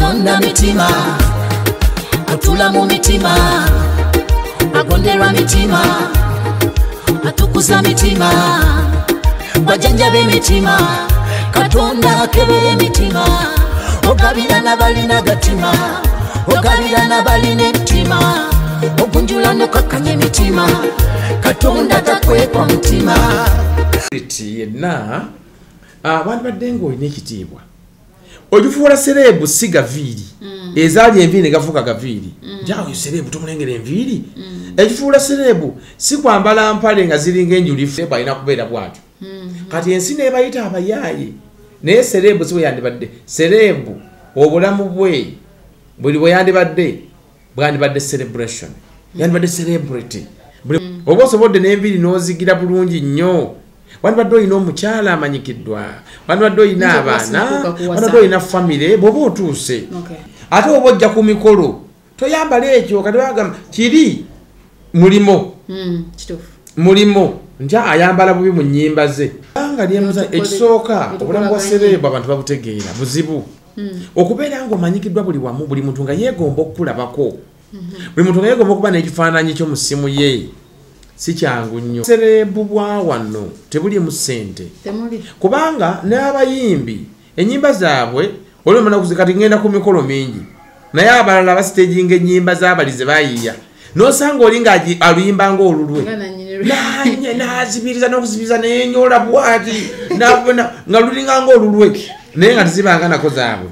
atonda mitima atula mu mitima agonderwa mitima atukuza mitima bajanjabe mitima katonda akebere mitima ogabira nabalina gatima ogabira nabaline mitima ogunjula nokakanye mitima katonda takwekwa mutima yenna abantu baddengo olina ekitiibwa ogifuula serebu si gaviiri ezaali enviiri ne gafuuka gaviiri njawe serebu tomulengera enviiri egifuula serebu si kwambala mpale nga ziringa enjulifu alina kubeera bwatyo kati ensi nebayita abayaaye naye serebu si bwe yandibadde serebu obulamu bwe buli bwe yandibadde bwandibadde celebration yandibadde celebrity oba osobodde n'enviiri n'ozigira bulungi nnyo wandibadde olina omukyala amanyikiddwa wandibadde olina abaana wandibadde olina famire bw'oba otuuse ate oba ojja ku mikolo toyambala ekyo kati bagamba kiri mulimo mulimo nja ayambala bubi mu nnyimba ze nga lyemuza ekisooka obulamu bwa serebu abantu babutegeera buzibu okubeera ng'omanyikiddwa buli wamu buli muntu nga yeegomba okukulabako buli muntu nga yeegomba okuba n'ekifaananyi kyo mu ssimu ye si kyangu nnyo serebu bwa wano tebulimu ssente kubanga n'abayimbi ennyimba zaabwe olwemana kati ngenda ku mikolo mingi naye abalala basitejinga ennyimba z'abalize bayiya n'osanga oli nga aluyimba ng'olulwe n'azibiriza n'okuzibiriza n'enyola bwati nga lulinga ng'olulwe naye nga tezibanga nako zaabwe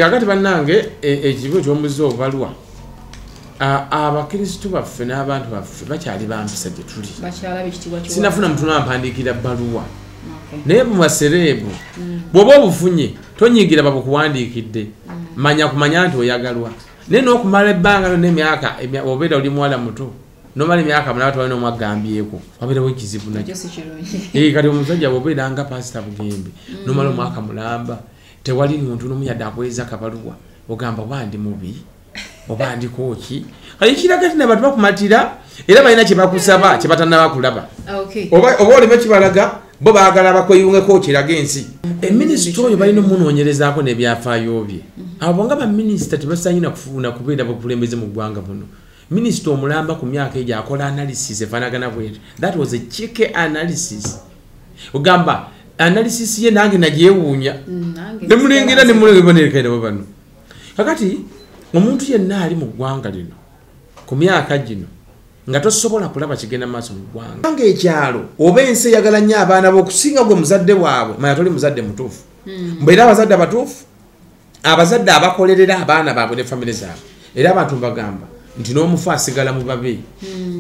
kakati bannange ekibu ekyomuzi obalwa abakristu baffe n'abantu baffe bakyali bampisa gye tuli sinafuna muntu nampandiikira bbaluwa naye mubasereebu bw'oba obufunye tonyigira babukuwandiikidde manya kumanya nti oyagalwa naye n'okumala ebbanga n'emyaka obeera oli muwala muto nomala emyaka munaba tewalina omwaggambyeko wabeerawo ekizibu nakyo kati omusajja bw'obeera nga pasita bugembe nomala omwaka mulamba tewali muntu n'omu yadde akweza kabaluwa ogamba oba ndi mubi oba ndikooki kati kiraga ti nabantu bakumatira era balina kye bakusaba kye batannabakulaba oba olime kibalaga bo baagala bakweyungeko kiraga ensi eminisita oyo balina omunoonyerezaako n'ebyafaayo bye abo nga baminisita tebasanyina kufuna kubeera bukulembeze mu ggwanga buno minisita omulamba ku myaka egyo akola analysis efaanagana bwetyo that was a cheeky analysis ogamba analysis ye nange nagyewuunya nemulengera nemulebanerekerabo bano kakati omuntu yenna ali mu ggwanga lino ku myaka gino nga tosobola kulaba kigenda maaso mu ggwanga nga ekyalo oba ensi eyagala nnyo abaana b'okusinga gwe muzadde waabwe manya toli muzadde mutuufu mbeera abazadde abatuufu abazadde abakolerera abaana baabwe ne famire zaabwe era abantu mbagamba nti n'omufu asigala mu babe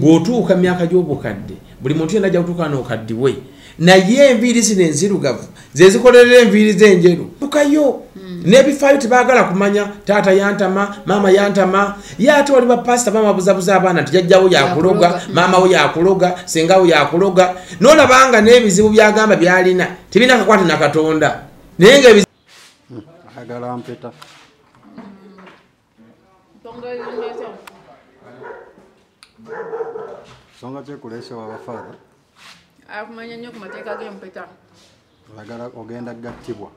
bw'otuuka myaka gy'obukadde buli muntu yenna ajja kutuuka n'okaddiwe naye enviiri zino enzirugavu ze zikolerera enviiri z'enjeru tukayo n'ebifaayo tebaagala kumanya taata yantama maama yantama ye ate wali bapasita bamabuzabuza abaana nti jajjawo yakuloga maamawo yakuloga sengawo yakuloga n'olabanga n'ebizibu byagamba byalina tebina kakwate na katonda naye nga agala mpeta songa kyekulese wabafaada akumanya nnyo ku mateeka g'empeta agala ogenda gattibwa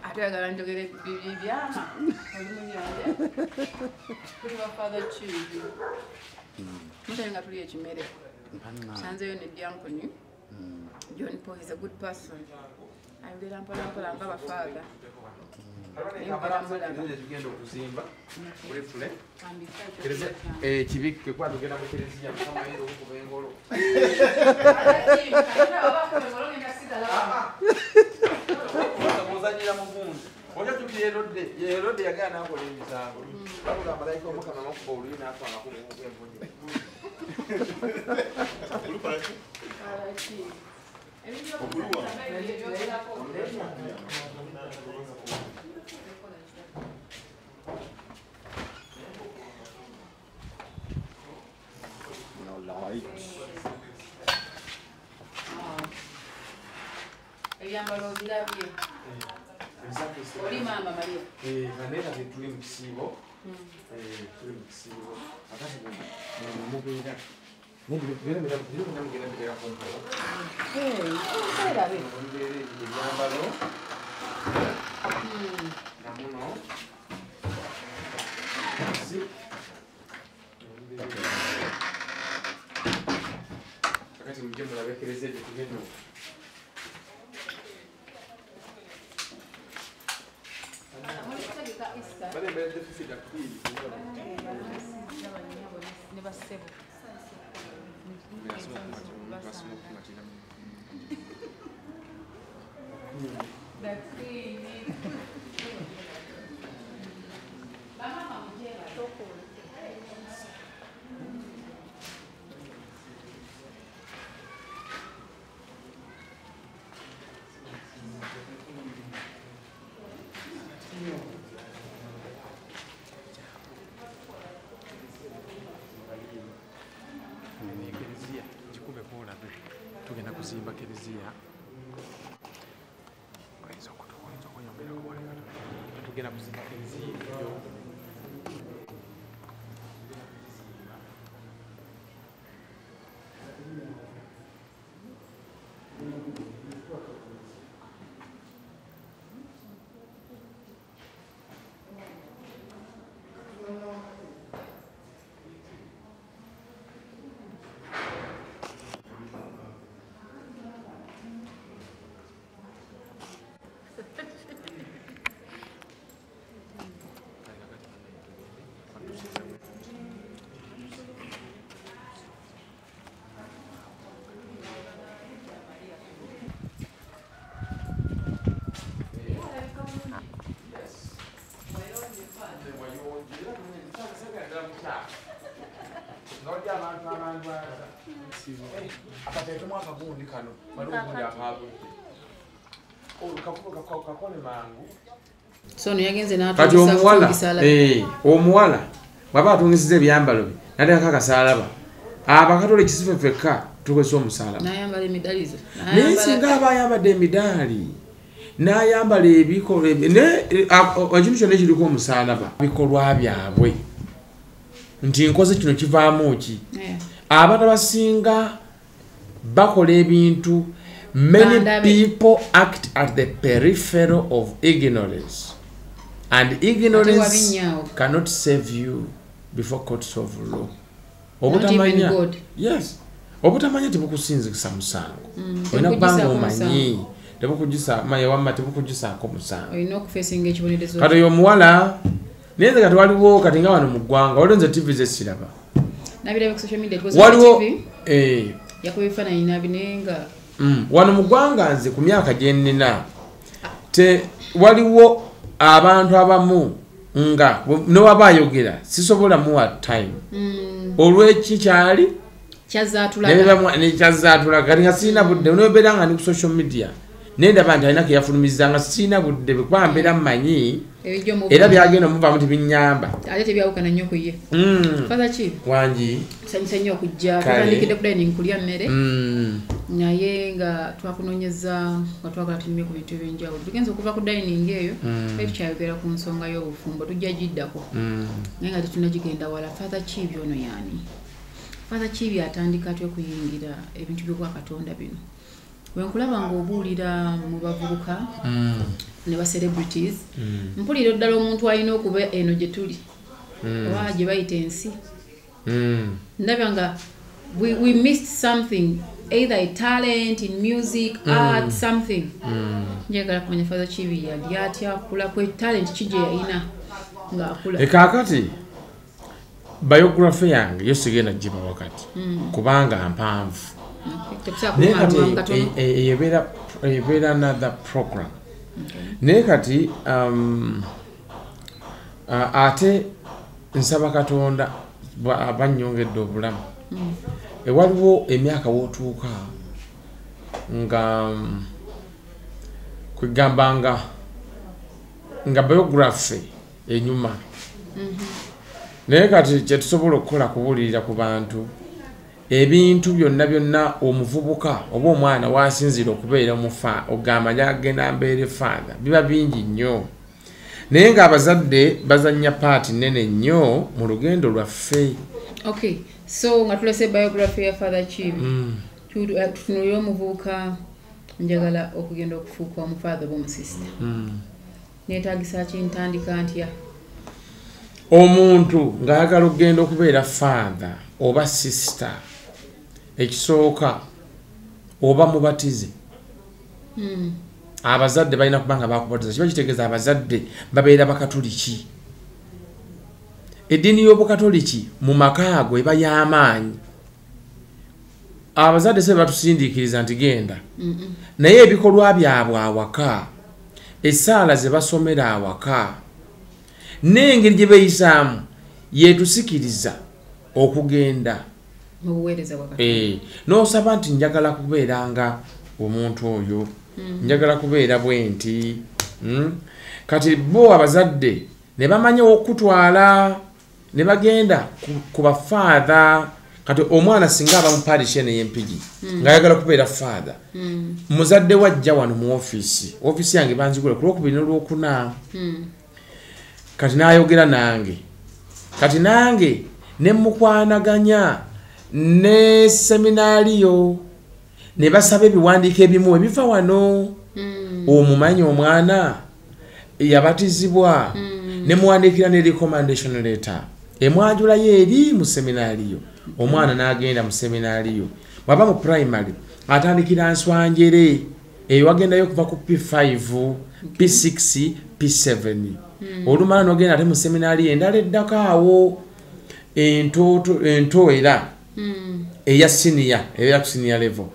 ate agala njogere bibiri byama oli munyanja tuli bafaada kiibi mutali nga tuli ekimere sanzeyo ne Diankoni John Paul is a good person ayogera mpolampola nga bafaada tugenda okuzimba bulefule kibike kwatugenda mu kereziya mukamayiro okuba engolo muzanyira mugundu oja tuki yerode yagana nakola emisango bakugamba malayika omukama amakuba oluyi nafa amakuenvunyi ebyambalo obirabye oli maama Maria kanera tuli mu kisiibo tuli mu kisiibo akati mubeera ebyambalo namuno tugenda kuzimba kereziya tugenda kuzimba kereziya So yagenze kati omuwala bwaba atungisiza ebyambalo bye nateekako akasalaba abakatole kisife fekka tukozesa omusalaba naye singa aba ayambadde emidaali n'ayambala ebikolwa ekintu kyonna ekiriko omusalaba bikolwa byabwe nti nkoze kino kivaamu ki abantu abasinga bakola ebintu. Many people act at the periphery of ignorance, and ignorance cannot save you before courts of law. Obutamanya, yes, obutamanya tebukusinzikisa musango. Olina kubanga omanyi tebukujisa maye wamma tebukujisaako musango. Olina okufeesinga ekibonerezo. Kati oyo omuwala neze kati waliwo kati nga wano mu ggwanga waliwo nze TV ze siraba. Nabiraba ku social media waliwo yakuba ebifaananyi nabinenga. Wano mu ggwanga nze ku myaka gye nnina waliwo abantu abamu nga newaba ayogera sisobola muwa time olw'ekikyali nekyazaatulaga kati nga sirina budde nobeera nga ndi ku social media nendaba nti alina keyafulumiza nga sirina budde bekuba mbeera mmanyi era byagenda omuvaamu tebinyamba ate tebyawukana nnyo ku ye faza ki wangi sanyusa nnyo okujja tutandikidde ku dining kulya mmere naye nga twakunoonyeza nga twagala tunyumye ku bintu ebyenjawulo tugenza okuva ku dining eyo tukyayogera ku nsonga y'obufumbo tujja giddako naye nga tetunagigenda wala faza kiibi ono yaani faza kiibi atandika atya okuyingira ebintu by'obwakatonda bino wenkulaba ng'obuulira mu bavubuka ne ba celebrities mpulira ddala omuntu alina okuba eno gye tuli oba gye bayita ensi ndabya nga we missed something, either a talent in music, art, something. Njagala kumanya Father Chibi yali atya kula kwe talent kije yalina nga akula. Ekakati biography yange yosigenda jiba wakati kubanga mpanvu. Nekati eyebera another program. Nekati ate nsaba Katonda abanyongedde obulamu. Waliwo emyaka wotuuka nga kwegamba nga biography enyuma naye kati kyetusobola okukola kubuulirira ku bantu ebintu byonna omuvubuka oba omwana wasinzira okubeera omufa ogamba agenda mbeere father biba bingi nnyo naye ng'abazadde bazannya paati nnene nnyo mu lugendo lwaffe. Okay, so nga tulese biography ya Father Chibi tutunulira omuvubuka njagala okugenda okufuuka omufather b'omusista neetaagisa ki ntandika ntya omuntu ng'ayagala okugenda okubeera father oba sister ekisooka oba mubatize abazadde balina kubanga bakubatiza kiba kitegeeza abazadde babeera bakatuliki eddiini y'obukatoliki mu makaago eba y'amaanyi abazadde se batusindiikiriza nti genda naye ebikolwa byabwe awaka essaala ze basomera awaka n'engeri gye beeyisaamu yeetusikiriza okugenda n'osaba nti njagala kubeera nga omuntu oyo njagala kubeera bwe nti kati bo abazadde ne bamanya okutwala ne bagenda ku bafaatha kati omwana singa aba mu parish n'empigi ng'ayagala kubeera faatha muzadde wajja wano mu ofiisi yange banzigula ku lwokubiri n'olwokuna kati n'ayogera nange kati nange ne mukwanaganya ne seminaariyo ne basaba ebiwandiiko ebimu ebiva wano omumanyi omwana yabatizibwa ne muwandiikira ne recommendation letter emwajulayo eri mu seminaariyo omwana n'agenda mu seminaariyo bwaba mu primary atandikira nswanjere eyo wagendayo okuva ku P5 P6 P7 olumala n'ogenda ate mu seminaariyo endala eddako awo ento era eya senior level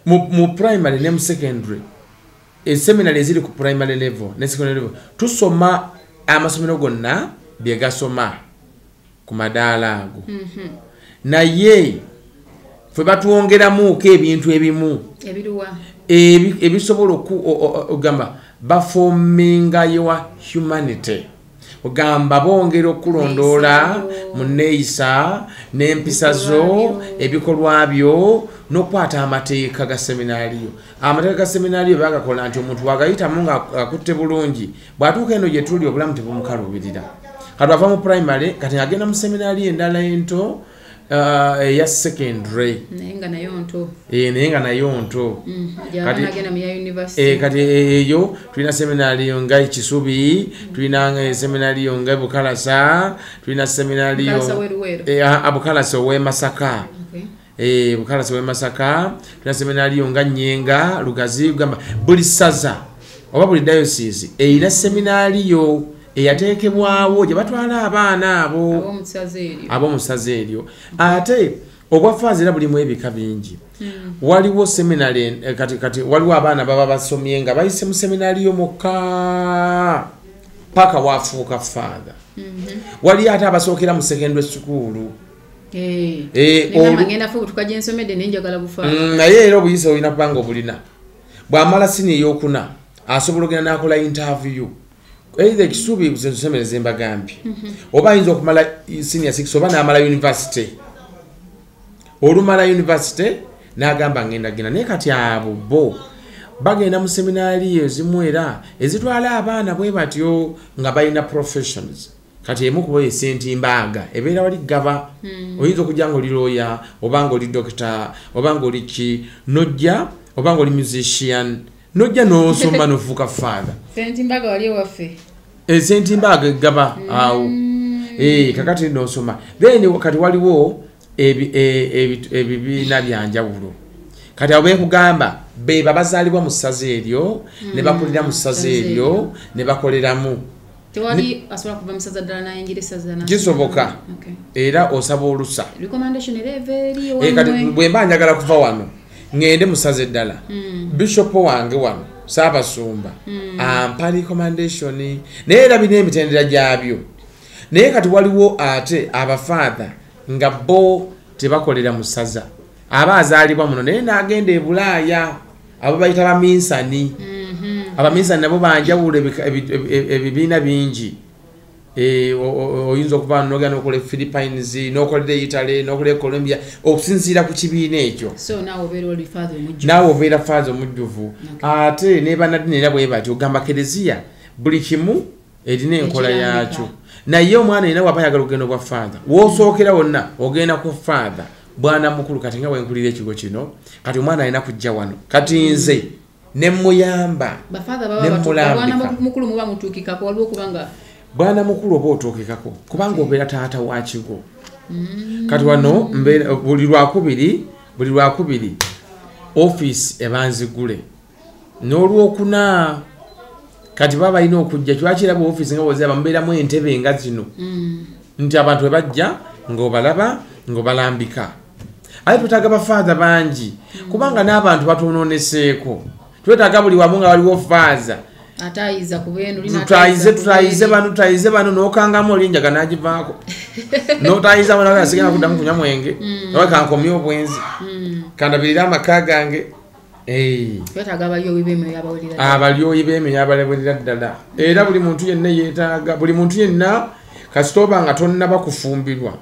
mu primary ne mu secondary seminary eziri ku primary level ne secondary level tusoma amasomero gonna bye gasoma ku madaala ago naye fwe batuwongeramuko ebintu ebimu ebisobola okugamba baforminga your humanity ogamba bongera okulondoola mu neeyisa n'empisa zo ebikolwa byo n'okwata amateeka ga seminaariyo amateeka ga seminaariyo bagakola nti omuntu wagayitamu ng'akutte bulungi bw'atuuka eno gye tuli obulamu tebumukalubirira kati ava mu primary kati agenda mu seminaariyo endala ento eya secondary naye nga nayo nto kati eyo tulina seminaariyo nga Kisubi tulina seminaariyo nga Bukalasa tulina seminaariyo Bukalasa ow'e Masaka Bukalasa ow'e Masaka tulina seminaariyo nga Nyenga Lugazi gamba buli saza oba buli diocese erina seminaariyo eyateekebwawo gye batwala abaana abo ab'omusaze eryo ate obwafaaza era bulimu ebika bingi waliwo seminary kati waliwo abaana baba basomye nga bayise mu seminariyo mokka paka wafuuka faatha wali ate abasookera mu secondary school naye era obuyise olina kubanga obulina bw'amala sini ey'okuna asobola ogenda n'akola interview either Kisubi kusemereza embagambye oba ayinza okumala senior 6 oba n'amala university olumala university n'agamba ngenda naye kati abo bo bagenda mu seminaari ezimu era ezitwala abaana bwe batyo nga balina professions kati emu kuba esentimbaga ebeera wali gaba oyinza okujja nga oli lawyer oba nga oli doctor oba nga oli ki nojja oba nga oli musician nojja n'osoma n'ofuuka faatha sentimbaga wali ewaffe sentimbaga gaba awo kakati n'osoma then kati waliwo ebibiina byanjawulo kati abo bekugamba beba bazaalibwa mu ssaza eryo ne bakulira mu ssaza eryo ne bakoleramu tewali asobola kuva mu ssaza ddala n'ayingira essaza kisoboka era osaba olusa recommendation ereva kati bwe mba njagala kuva wano ngende mu ssaza eddala bishop wange wano saabasumba ampa recommendation naye era birina emitendera gyabyo naye kati waliwo ate abafaatha nga bo tebakolera mu ssaza aba azaalibwa muno naye n'agenda e Bulaaya abo bayita baminsani abaminsani nabo banjawulo ebibiina bingi oyinza okuba n'ogenda n'okola Philippines n'okolera Italy n'okola Colombia okusinziira ku kibiina ekyo naawe obeera faatha omujjuvu ate ne bannaddiini era bwe bati ogamba kereziya buli kimu erina enkola yakyo naye omwana yenna waba ayagala okugenda obwa faatha woosookera wonna ogenda ku faatha bwana mukulu kati nga wenkulira ekigo kino kati omwana alina kujja wano kati nze nemuyamba bwana mukulu oba otuukikako kubanga obeera taata wa kigo kati wano buli lwakubiri ofiisi ebanzigule n'olwokuna kati baba balina okujja kiwakiraba ofiisi nga bozeba mubeeramu entebe nga zino nti abantu bwe bajja ng'obalaba ng'obalambika ate twetaaga bafaada bangi kubanga n'abantu batunoneseeko twetaaga buli wamu nga waliwo faaza atayiza kubenu tutayize bano n'okangamu olinjaga n'agivaako n'otayiza bano asigala kuddamu kunywa mwenge nawe kankomye obwenzi kandabirira amaka gange abalyoyi b'emyoyo abalabulira ddala era buli muntu yenna yeetaaga buli muntu yenna kasita oba nga tonnaba kufumbirwa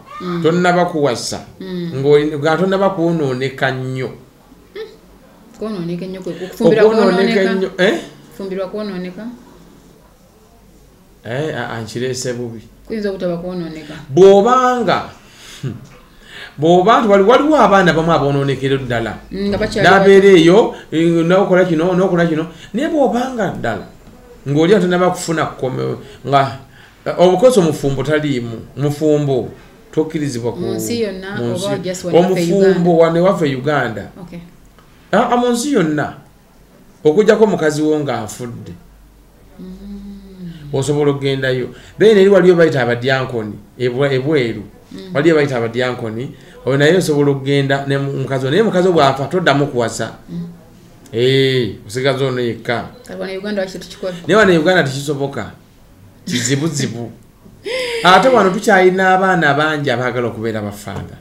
tonnaba kuwasa nga tonnaba kwonooneka nnyo fumbirwa kwonooneka ankireese bubi kuyinza obutaba kwonooneka bw'oba nti waliwo abaana bamu abonoonekera ddala n'abeera eyo n'okola kino n'okola kino naye bw'obanga ddala ng'oli atonaba kufuna kkomewo nga obukozi omufumbo taliimu mufumbo tokkirizibwa omufumbo wanewaffe Uganda mu nsi yonna okujjako mukazi wo ng'afudde osobola okugendayo bene eri waliyo bayita abadyankoni ebweru waliyo bayita abadyankoni oyo naye osobola okugenda mukazi naye mukazi bw'afa toddamu kuwasa osigaza ono yekka naye wano Uganda tekisoboka kizibuzibu ate wano tukyalina abaana bangi abaagala okubeera bafaada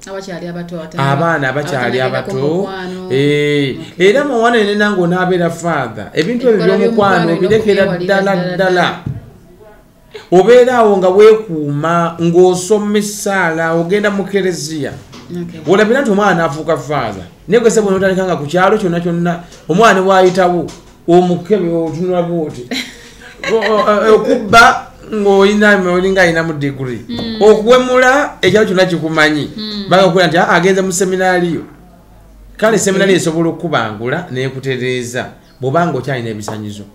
abaana abakyali abato era muwana enena ng'onaabeera faada ebintu ebyo by'omukwano obirekera ddala obeeraawo nga weekuuma ng'osoma essaala ogenda mu kereziya olabira nti omwana afuuka faada naye gwese bwona otandika nga ku kyalo kyonna kyonna omwana bw'ayitawo omukebe otunula bwoti okubba ng'olinga ayinamu diguri okuwemula ekyalo kyonna kikumanyi baga okukola nti agenze mu seminaaliyo kale seminaali esobola okukubangula n'ekutereeza bw'obanga okyalina ebisanyizo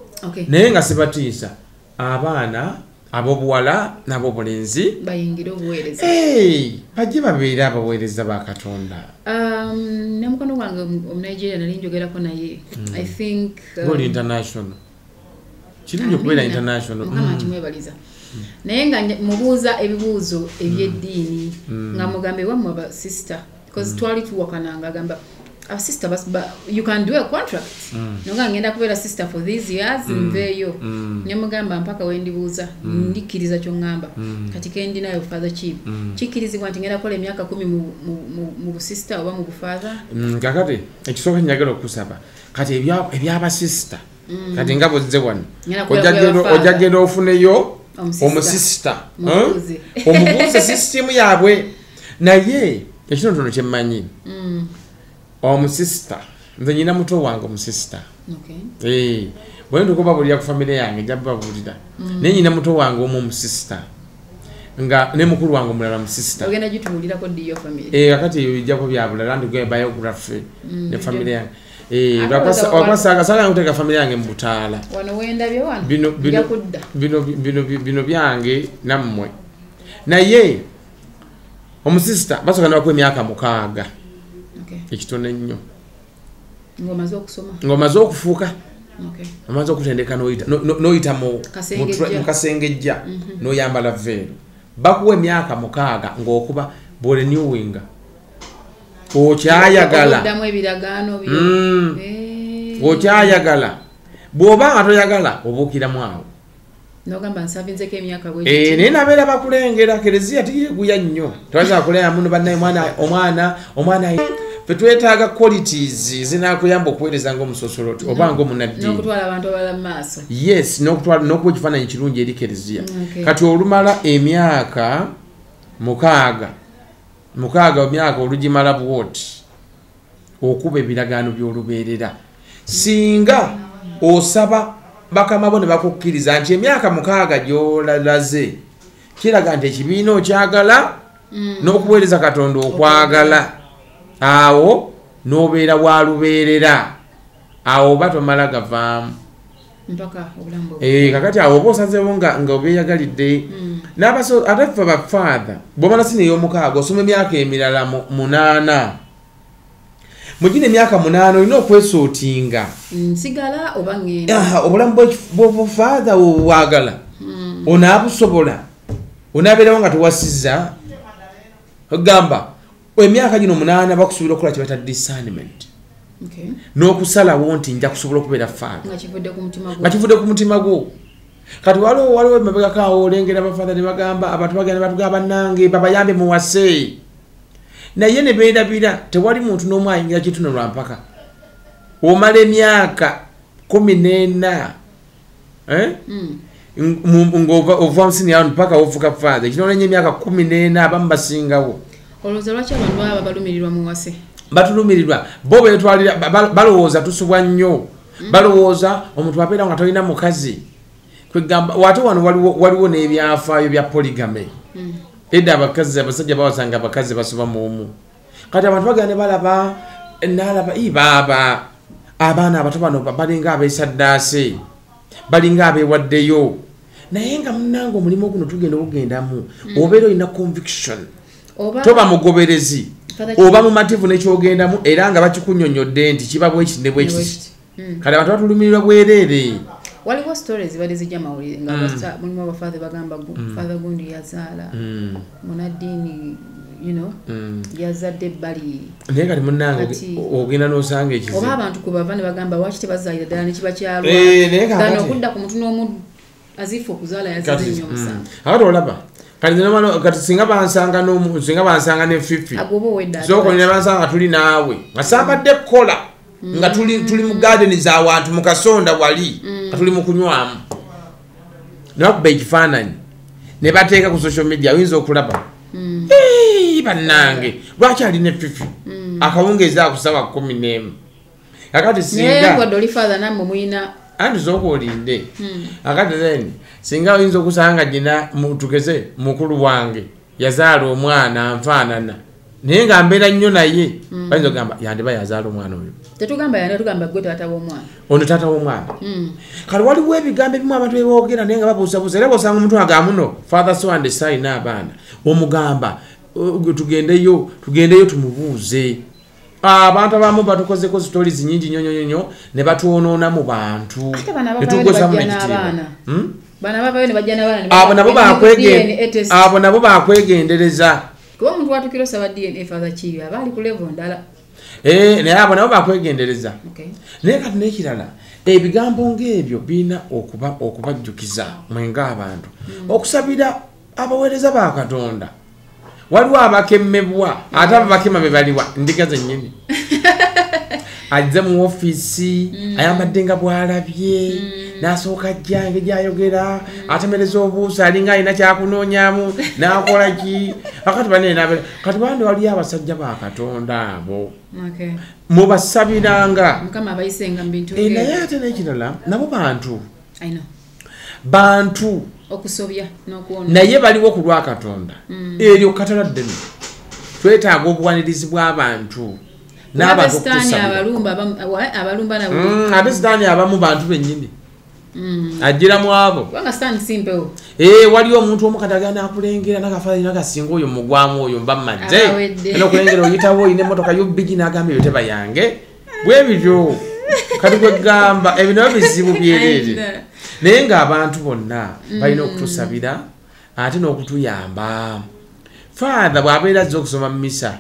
naye nga sibatiisa abaana ab'obuwala n'ab'obulenzi bayingira obuweereza bajje babeere abaweereza ba Katonda. Ne mukono wange Omnigeria nali njogerako naye I think oli international kirungi okubeera international mukama kimwebaliza naye nga mubuuza ebibuuzo ebyeddiini nga mugambe wammwe aba sister because twali tuwakananga agamba our sister you can do a contract nonga ngenda kubeera sister for these years nveeyo ne mugamba mpaka wendibuuza ndikiriza kyo ngamba kati kendi nayo father chief kikirizibwa nti ngenda kukola emyaka 10 mu sister oba mu father kakati ekisooka nyagala okusaba kati ebyaba sister kati ngabo zize wano ojagenda ofuneyo omusista omubuuze system yaabwe naye ekino ntono kyemmanyi omusista nze nyina muto wange omusista bwe ntukuba bulira ku famire yange nja babulira naye nyina muto wange omu omusista nga ne mukulu wange omulala musista ogenda gitubulirako ddi yo famire kakati eyo ijjako byabulala ndigwe biography ne famire yange wakwasaga sala nguteka family yange mbutaala wano wendabye wano bino byange nammwe naye omusista basoka nabakwe emyaka 6 ekitone nnyo ngomaze okufuuka omaze okutendeka noyita mu kasengejja noyambala veero bakuwa emyaka 6 ng'okuba borenewinga okyayagala okyayagala bw'oba nga toyagala obuukiramu awo naye nabeera bakulengera kereziya tiyeguya nnyo tebaza kulera muno bannaye omwana fe twetaaga qualities zinakuyamba okuweereza ng'omusosoloti oba ng'omunaddiini yes n'okuba ekifaananyi kirungi eri kereziya kati olumala emyaka 6 emyaka olugimala bwoti okuba ebiragaano by'olubeerera singa osaba bakama bo ne bakukkiriza nti emyaka 6 gy'olalaze kiraga nti ekibiina okyagala n'okuweereza Katonda okwagala awo n'obeera bwalubeerera awo oba tomala gavaamu kakati awo oba osazeewo nga obeeyagalidde ate ffe bafaada bw'omala sini ey'omukaaga osoma emyaka emirala 8 mugina emyaka 8 olina okwesootinga nsigala oba ngenda obulamu bw'obufaada obwagala onaabusobola onabeerawo nga tewasiza ogamba emyaka gino 8 bakusuubira okukola kye bata discernment n'okusalawo nti nja kusobola okubeera father nga kivudde ku mutima gwo kati waliwo emabegakawo olengera abafatha ne bagamba abantu bagenda batugamba bannange babayambe muwase naye ne beerabira tewali muntu n'omu ayingira kituno lwa mpaka omala emyaka 14 ng'ova musini yawo mpaka ofuka father kinoolenye emyaka 14 abamu basingawo olowooza lwaki abantu baba balumirirwa muwase batulumirirwa bo betwalira balowooza tusubwa nnyo balowooza omuntu abeera nga talina mukazi kwegamba wate wano waliwo n'ebyafaayo bya polygamy edda abakazi abasajja bawasanga abakazi basoba mumu kati abantu bagenda ne balaba nalaba baaba abaana abato bano balinga abeesaddaase balinga abeewaddeyo naye nga munnange omulimu guno tugenda okugendamu obeera olina conviction toba mugoberezi oba mumativu nekyogendamu era nga bakikunyonyodde nti kiba bwekiti ne bwekiti kale abantu batulumirirwa bwereere waliwo stories bali zijja mawulire nga mulimu abafathe bagamba father gundi yazaala munaddiini yazadde ebbali naye kati munnange ogenda n'osanga ekizibu oba abantu kubava ne bagamba waki tebazaalira ddala ne kiba kyalwa okudda ku muntu n'omu azifu okuzaala yazadde nnyo omusango akati olaba kati singa bansanga ne fifi soko ne bansanga tuli naawe nga sambadde kola nga tuli mu garden z'awantu mu kasonda wali nga tuli mu kunywamu nakuba ekifaananyi ne bateeka ku social media oyinza okulaba bannange lwaki ali ne fifi akawungeezi akusawa 11 akati singa anti sooka olinde akati then singa oyinza okusanga gina tugeze mukulu wange yazaala omwana nfaanana naye nga mbeera nnyo naye bayinza okugamba yandiba yazaala omwana oyo tetugamba gwe taata w'omwana ono taata w'omwana kale waliwo ebigambo ebimu abantu beboogera naye nga babuusabuusa era bosanga omuntu agamba muno father so and son n'abaana omugamba tugendeyo tumubuuze abantu abamu batukozeko stories nyingi nyonyonyo ne batwonoona mu bantu netugozamu nekitiibwa abo nabo bakwegendereza kuba omuntu watukira osaba DNA father kibi aba ali ku level ndala naye abo nabo bakwegendereza naye kati n'ekirala ebigambo ng'ebyo birina okubajjukiza mwenga abantu okusabira abaweereza ba Katonda waliwo abakemebwa ate abakema be baliwa ndiga zennyini ajja mu ofiisi ayambadde nga bw'alabye n'asooka ajjange gyayogera atemereza obuusa alinga alina kyakunoonyamu n'akola ki akati banene kati bandi waliyo abasajja ba Katonda abo mubasabiranga naye ate n'ekirala nabo bantu okusobya n'okuwona naye baliwo ku lwa Katonda eryo kataladdemu twetaaga obuwanirizi bw'abantu n'abantu abalumba ate sitaani abamu bantu bennyini ajjira mu abo waliyo omuntu omu kati agenda akulengera nakafaanyi nakasinga oyo mugwamu oyo mba mazze era okulengera oyitawo oyina emmotoka y'obbigi n'agamba ebyo teba yange bwe bityo kati kwegamba ebyo nabyo bizibu byereere naye ng'abantu bonna balina okutusabira ate n'okutuyamba father bw'abeera azze okusoma mu misa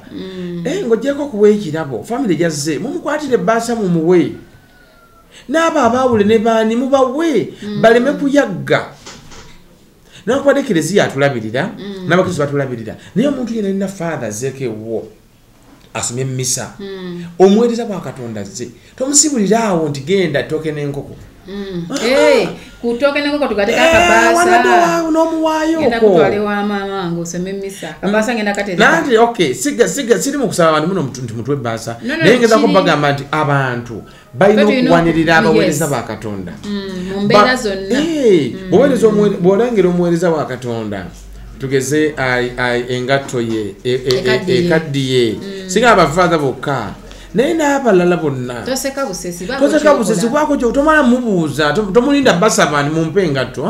ng'oggyeko okuwa ekirabo famire gyazze mumukwatire ebbaasa mumuwe n'abo abaawule ne baani mubawe baleme kuyagga nakubadde ekereziya atulabirira n'abakristo batulabirira naye omuntu yena alina father azzeeko ewuwo asomye mu misa omuweereza bwa Katonda azze tomusibulira awo nti genda ttooke n'enkoko kutoke nako tugateka kabasa nomuwayo ngenda kutwale wa mama ngoseme misa kabasa ngenda kateza nandi okay siga siri mu kusaba abantu muno mutwe basa naye ngeza ko bagamba nti abantu bayino kuwanirira abaweereza ba Katonda mu mbeera zonna boweereza bolangera omuweereza wa Katonda tugeze engatto ye ekaddiye singa abafather bokka naye n'abalala bonna toseka busesi bwako kyo tomala mubuuza tomulinda basabani mumpe ngatto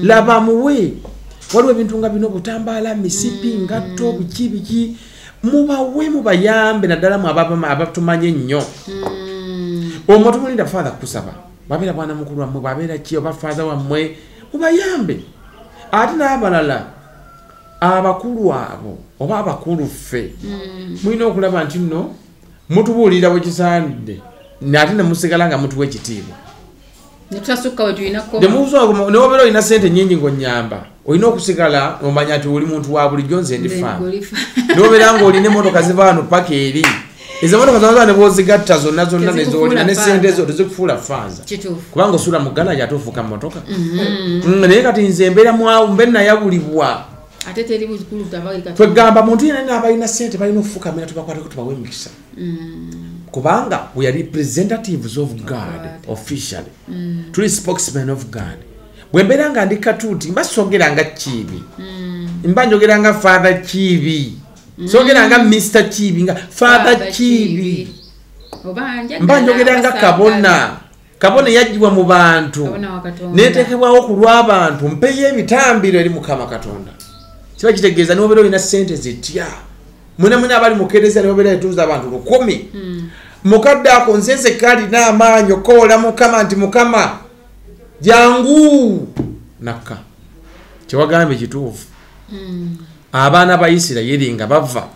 laba muwe waliwo ebintu nga bino butambala misipi ngatto biki mubawe mubayambe naddala mu abatumanye nnyo omwo tomulinda father kusaba babeera bwana mukulu wammwe babeera ki oba father wammwe mubayambe ate n'abalala abakulu abo oba abakulu ffe mulina okulaba nti nno mutubuulira bwe kisaanidde nate ne musigala nga mutuwa ekitiibwa newobeera olina sente nyingi ng'onyamba olina okusigala omanya nti oli muntu wa bulijjo nze ndi faamu newobeera ng'olina emmotoka ziva wano paka eri ezo motoka zona ne bozigatta zonna nezolina ne sente zo tezikufuula faaza kubanga osula mu galaji ate ofuuka motoka naye kati nze mbeera mbe nayabulibwa twegamba muntu yena n'abalina sente balina okufukamira tubakwateko tubawe emikisa kubanga we are representatives of God officially tuli spokesmen of God bwe mbeera nga ndi katuuti mba sogera nga Kiibi mba njogera nga Father Kiibi sogera nga Mr. Kiibi nga Father Kiibi mba njogera nga kabona yajjibwa mu bantu neteekebwawo ku lw'abantu mpeyo ebitambiro eri Mukama Katonda kiba kitegeeza niwobeera olina sente zitya mwena abali mukeereza niwobeera etuuza abantu 10 mukadde ako nzenze kalina amaanyi okoola Mukama nti Mukama jangu nakka kyewagambye kituufu abaana ba Isirayiri nga bava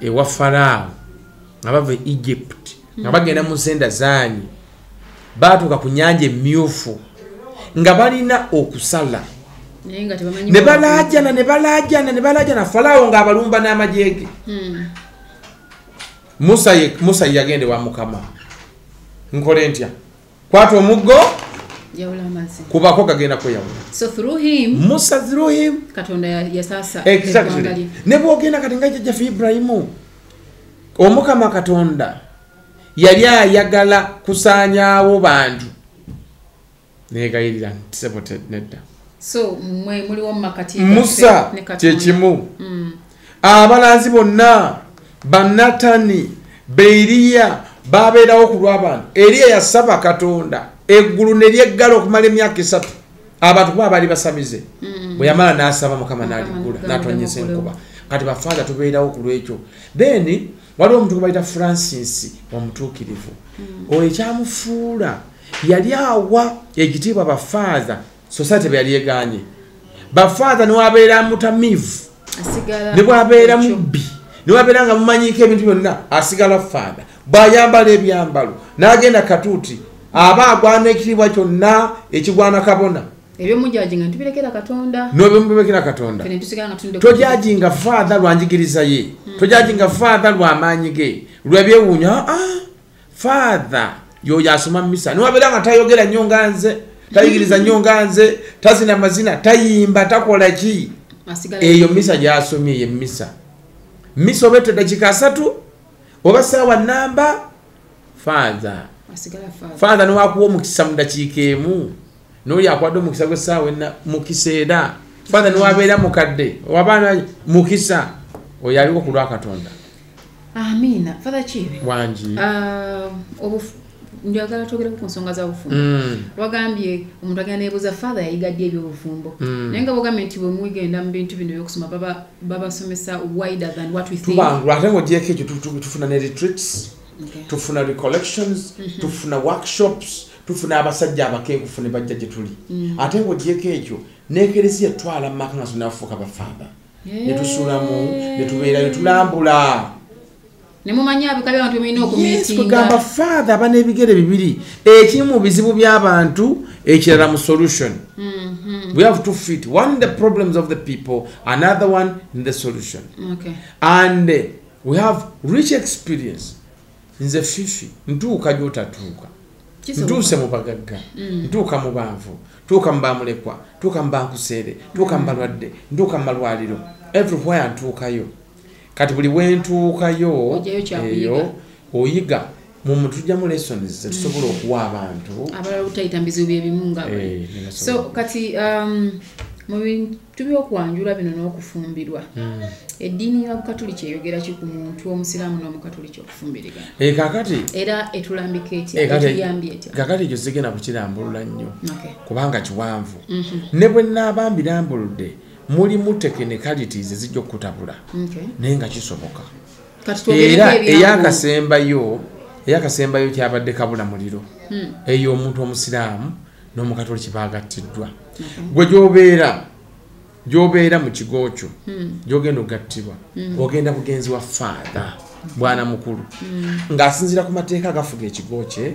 ewa Faraawo nga bava e Egypt nga bagenda mu nsenda zaanyi baatuuka ku nnyanja emmyufu nga balina okusala ne balaajana Faraawo ng'abalumba n'amajeege Musa yagende wa Mukama nkole ntya kwata omuggo kubako gagenda kweyawula Musa through him exactly ne bwogenda kati nga jjajjaffe Ibrahimu Omukama Katonda yali ayagala kusaanyaawo bantu negayirira ntisebote nedda Musa kyekimu abalanzi bonna Banatani Beeriya babeerawo ku lw'abantu Eriya yasaba Katonda eggulu ne lyeggala okumala emyaka 3 abantu kuba baali basamize bwe yamala n'asaba Mukama n'aliggula n'atonyesa enkuba kati bafaaza tubeerawo ku lwekyo then waliwo omuntu gwe bayita Francis omutuukirivu oyo ekyamufuula yali awa ekitiibwa bafaaza society bwe yali egaanye bafaaza niwabeera mutamivu ne bwabeera mubbi niwabeera nga mumanyiiko ebintu byonna asigala faada bw'ayambala ebyambalo n'agenda katuuti aba agwana ekitiibwa kyonna ekigwana kabona n'obyomubekera Katonda tojajinga faada lwanjigiriza ye tojajinga faada lw'amaanyi ge lwebyewuunya faada yoyo asoma misa niwabeera nga tayogera nnyo nga nze tayigiriza nnyo nga nze tazina mazina tayimba takola ki eyo misa gy'asomye ye misa oba eddakiika 3 oba ssaawa namba faada niwakuwa omukisa mu ddakiika emu n'oli akwadde omukisa gw'essaawa enna mu kiseera faada niwabeera mukadde owabaana mukisa oyo aliko ku lwa Katonda. Amina. Father Kiibi wangi njagala twogere ku nsonga za bufumbo wagambye omuntu agenda neebuuza father yayigadde ebyobufumbo naye nga bogambye nti bwe mugenda mu bintu bino ebyokusoma babasomesa wider than what we think tubangula ate ng'ogyeko ekyo tufuna ne retreats tufuna recollections tufuna workshops tufuna abasajja abakenkufu ne bajja gye tuli ate ng'ogyeko ekyo n'ekereziya twala mu maka nga tunafuuka bafaada ne tusuulamu ne tubeera ne tulambula nemumanya abikabe abantu bemina okumeetinga tugamba father aba n'ebigere bibiri ekimu mu bizibu by'abantu ekirala mu solution we have to fit one in the problems of the people another one in the solution and we have rich experience nze fifi ntuuka gy'otatuuka ntuuse mu bagagga ntuuka mu banvu ntuuka mu bamulekwa ntuuka mu bankuseere ntuuka mu balwadde ntuuka mu malwaliro everywhere ntuukayo kati buli wentuukayo eyo oyiga mutujjamu lessons zetusobola okuwa abantu abalala butayita mbizibu byebimu nga so kati mu bintu by'okwanjula bino n'okufumbirwa eddiini y'Abakatuliki eyogera ki ku muntu omusiraamu n'omukatuliki okufumbirigana kakati era etulambika etuyambye etya kakati ekyo sigenda kukirambulula nnyo kubanga kiwanvu ne bwe nnaaba mbirambuludde mulimu technicalities ezijja okutabula naye nga kisoboka era eyakasembayo kyabadde kabula muliro ey'omuntu omusiraamu n'omukatoliki bagattiddwa gwe gy'obeera gy'obeera mu kigo kyo gy'ogenda ogattibwa ogenda bugenzi wa father bwana mukulu ng'asinziira ku mateeka agafuga ekigo kye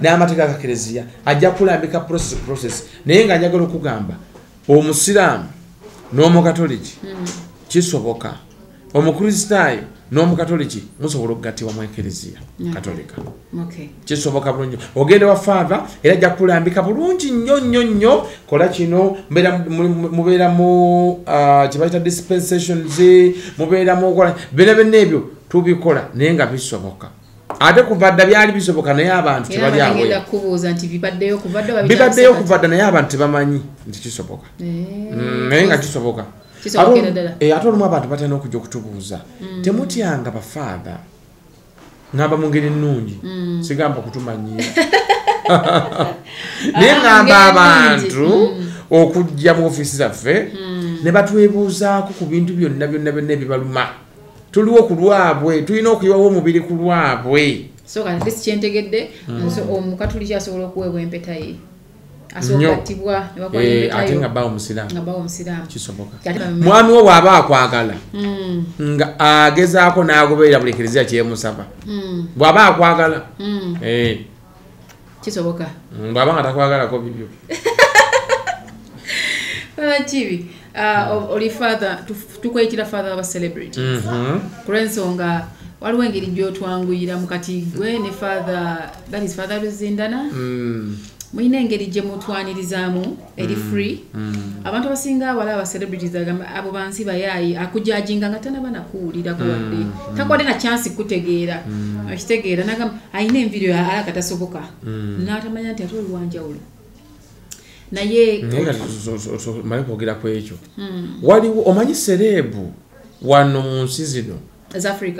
n'amateeka aga Eklezia ajja kulambika process naye nga njagala okugamba omusiraamu n'omukatoliki kisoboka omukristaayo n'omukatoliki musobola okugattibwa mu Eklezia katolika kisoboka bulungi ogenda wa father era ajja kulambika bulungi nnyo kola kino mubeera mu kibayita dispensations mubeera mu kola bena ebyo tubikola naye nga bisoboka ate kuva dda byali bisoboka naye abantu tebali awe bibaddeyo kuva dda naye abantu tebamanyi nti kisoboka naye nga kisoboka ate olumu abantu batera okujja okutubuuza temutyanga bafaada ngamba mu ngeri ennungi sigamba kutumanyira naye ngamba abantu okujja mu ofiisi zaffe ne batwebuuzaako ku bintu byonna ebibaluma tuliwo ku lwabwe tulina okuyiwawo omubiri ku lwabwe so kati lisi kyentegedde omukatuliki asobola okuweebwa empeta ye asobolatibwa ate nga bawo omusiraamu kisoboka mwami wo bw'aba akwagala nga agezaako n'agoberera buli Eklezia kyemusaba bw'aba akwagala kisoboka bw'aba nga takwagalako bibyo kibi oli father tukwekira father aba celebrity kulw'ensonga waliwo engeri gy'otwanguyira mukati gwe ne father that is father Luzindana mulina engeri gye mutwanirizaamu eri free abantu abasinga wala aba celebrities abo bansi bayaayi akujajinga nga tanaba nakuwulirako wadde takwade na chance kutegeera akitegeera nagamba ayina envidio alakatasoboka n'atamanya nti ate oli wanjawulo naye mali kwogera ku ekyo waliwo omanyi serebu wano mu nsi zino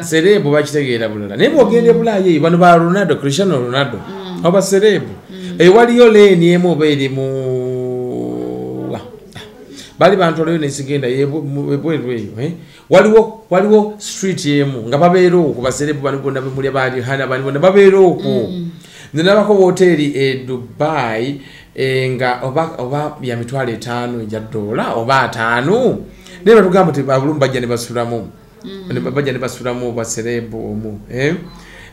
serebu bakitegeera bulala naye bwogenda ebulaayi bano ba Ronaldo Cristiano Ronaldo aba serebu waliyo leeni emu oba erimu bali bantu olweyo nesigenda ebweru eyo waliwo street emu nga babeera okwo baserebu bano bonna bemulya bali hana bani bonna babeera okwo nenabako hoteri e Dubai nga oba ya mitwalo 5 ejja dola oba 5 naye batugamba nti babulumbu bajja ne basulamu baserebu omu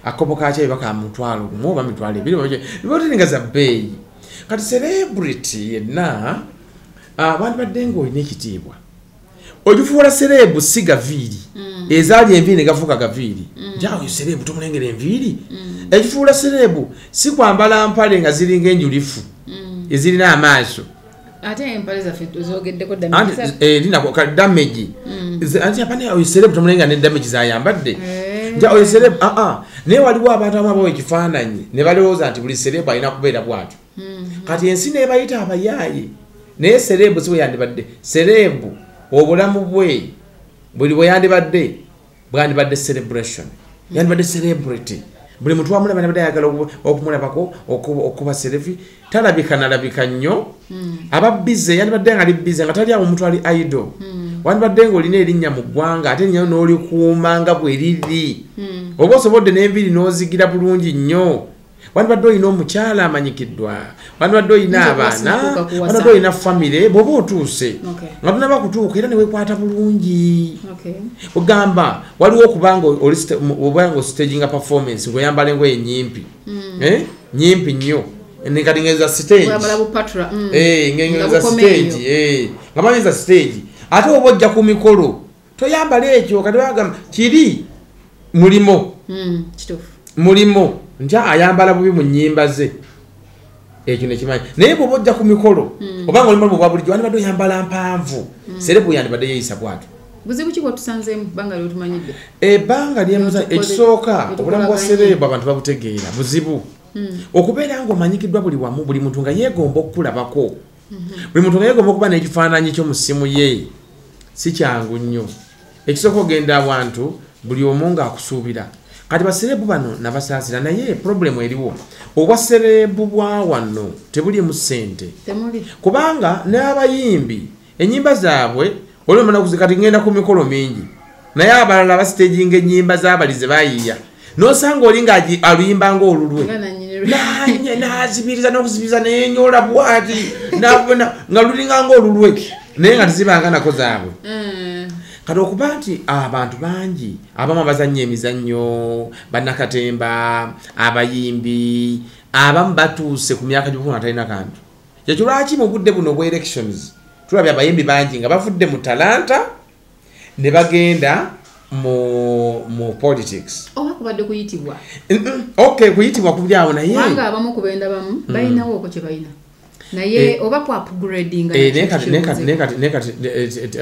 akopo kacha ibaka mutwalo gumo ba mitwalo 2 bibotinga za bay kati celebrity na abantu badengo inekitibwa ojufuula celebu siga vili ezali enviri gafuka gavili jawo celebu tumulengere enviri ejufuula celebu si kwambala mpale nga ziringa enjulifu ezirina amaaso ate empale za fetu zogeddeko damage lina ko damage anti apane o celebu tumulenga ne damage za yambadde ja o celebu ne waliwo abantu amabo ekifaananyi ne balowooza nti buli celebu alina kubeera bwatu kati ensi ne bayita abayaayi ne celebu siwe yandibadde celebu obulamu bwe buli bwe yandibadde bwandibadde celebration yandibadde celebrity buli muntu wamulaba nabadde ayagala okumulabako okuba selfie talabika nalabika nnyo aba busy yandibadde nga ali busy nga tali awo omuntu ali idol wandibadde nga olina erinnya mu ggwanga ate erinnya n'olikuuma nga bwe liri oba osobodde n'enviri n'ozigira bulungi nnyo wandibadde olina omukyala amanyikiddwa wandibadde olina abaana wandibadde olina famire bw'oba otuuse nga tunaba kutuuka era ne weekwata bulungi ogamba waliwo okubanga obanga ostaginga performance ng'oyambala engoye nyimpi nyimpi nnyo nekati ngeza stage ngeza stage nga banyeza stage ate oba ojja ku mikolo toyambala ekyo kati bagamba kiri mulimo nja ayambala bubi mu nnyimba ze ekyo nekimanyi naye bw'oba ojja ku mikolo obanga oli mulimu bwa bulijjo wandibadde oyambala mpanvu serebu yandibadde yeeyisa bwatu buzibu ki bwetusanzeemu bbanga lyotumanyidde ebbanga ekisooka obulamu bwa serebu abantu babutegeera buzibu okubeera ng'omanyikiddwa buli wamu buli muntu nga yeegomba okukulabako buli muntu nga yeegomba okuba n'ekifaananyi ky'omu ssimu ye si kyangu nnyo ekisooka ogenda abantu buli omu ng'akusuubira kati baserebu bano nabasaasira naye problemu eriwo obwaserebu bwa wano tebulimu ssente kubanga n'abayimbi ennyimba zaabwe olwemana kati ngenda ku mikolo mingi naye abalala basitaginga ennyimba z'abalize bayiiya n'osanga oli nga aluyimba ng'olulwe nazibiriza n'okuzibiriza neyenyola bwati nga lulinga ng'olulwe naye nga tezibanga nako zaabwe kati okuba nti abantu bangi abamu abazannya emizannyo bannakatemba abayimbi abamu batuuse ku myaka gy'obukulu atalina kantu kyekyo lwaki mu budde buno obwa elections tulabye abayimbi bangi nga bavudde mu talanta ne bagenda mu politics oba kubadde kuyitibwa okay kuyitibwa kubyawo naye wanga abamu kubenda bamu balinawo oko kye balina naye oba ku upgrading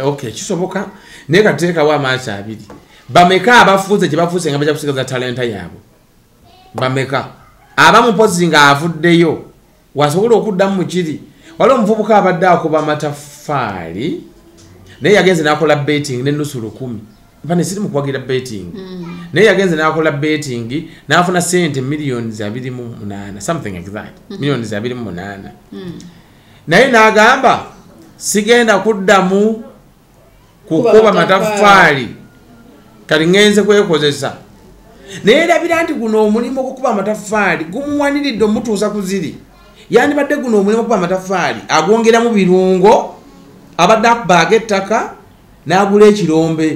okay kisoboka naye kateekawo amaaso abiri bameka abafuuze kye bafuuse nga bajja kusigaza talenta yaabwe bameka abamu mpozi nga avuddeyo wasobola okuddamu mu kiri waliwo omuvubuka abadde akuba amataffaali naye yagenze n'akola betting n'ennusu 1,000 mpane siri mu kuwagira betting naye yagenze n'akola betting n'afuna sente millions 28 something like that millions 28 naye n'agamba sigenda kuddamu kukuba mataffaali kati ngenze kwekozesa naye labira nti guno omulimu okukuba amataffaali gumuwaniridde omutuusa ku ziri yandibadde guno omulimu okukuba amataffaali agwongeramu birungo abadde akubaaga ettaka n'agula ekirombe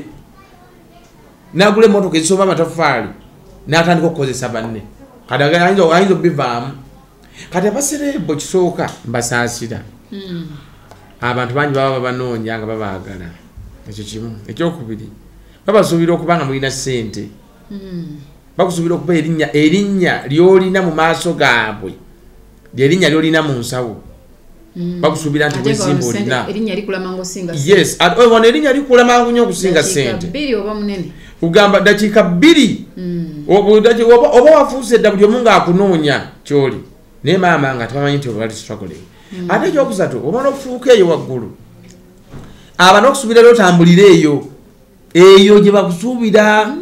n'agula emmotoka ezisoba amataffaali n'atandika okukozesa banne kati ayinza okubivaamu kati abaserebo kisooka mbasaasira abantu bangi baba babanoonya nga babaagala ekyo kimu ekyokubiri babasuubira okuba nga mulina ssente bakusuubira okuba erinnya lyolina mu maaso gaabwe lyerinnya lyolina mu nsawo bakusuubira nti bwezimba olina yes ono erinnya likula mangu nnyo okusinga ssente kugamba dakiika 2 oba wafuuse dda buli omu ng'akunoonya kyoli naye maama nga tebamanyi nti obali struggling ate ekyokusatu oba n'okufuuka eyo waggulu aba n'okusuubira era otambulira eyo gye bakusuubira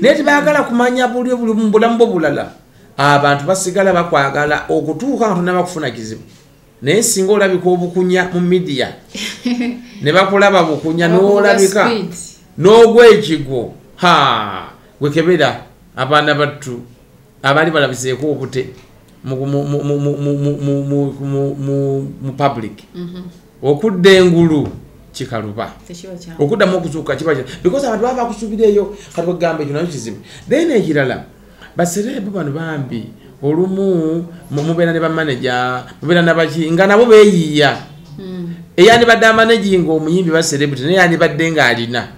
naye tebaagala kumanya buli mu bulamu bwo bulala abantu basigala bakwagala okutuuka nga tonnaba kufuna kizibu naye singa olabika obukunya mu midiya ne bakulaba bukunya n'olabika n'ogwa ekigo gwekebera abaana battu abaali balabiseeko obute mu public okudda engulu kikaluba okuddamu okuzuuka kiba because abantu baba bakusuubira eyo kati bagamba ekyo nayo kizibu then ekirala baserebu bano bambi olumu mubeera ne bamaneja mubeera nabaki nga nabo beeyiiya eyandibadde amanaginga omuyimbi baserebuti naye yandibadde ng'alina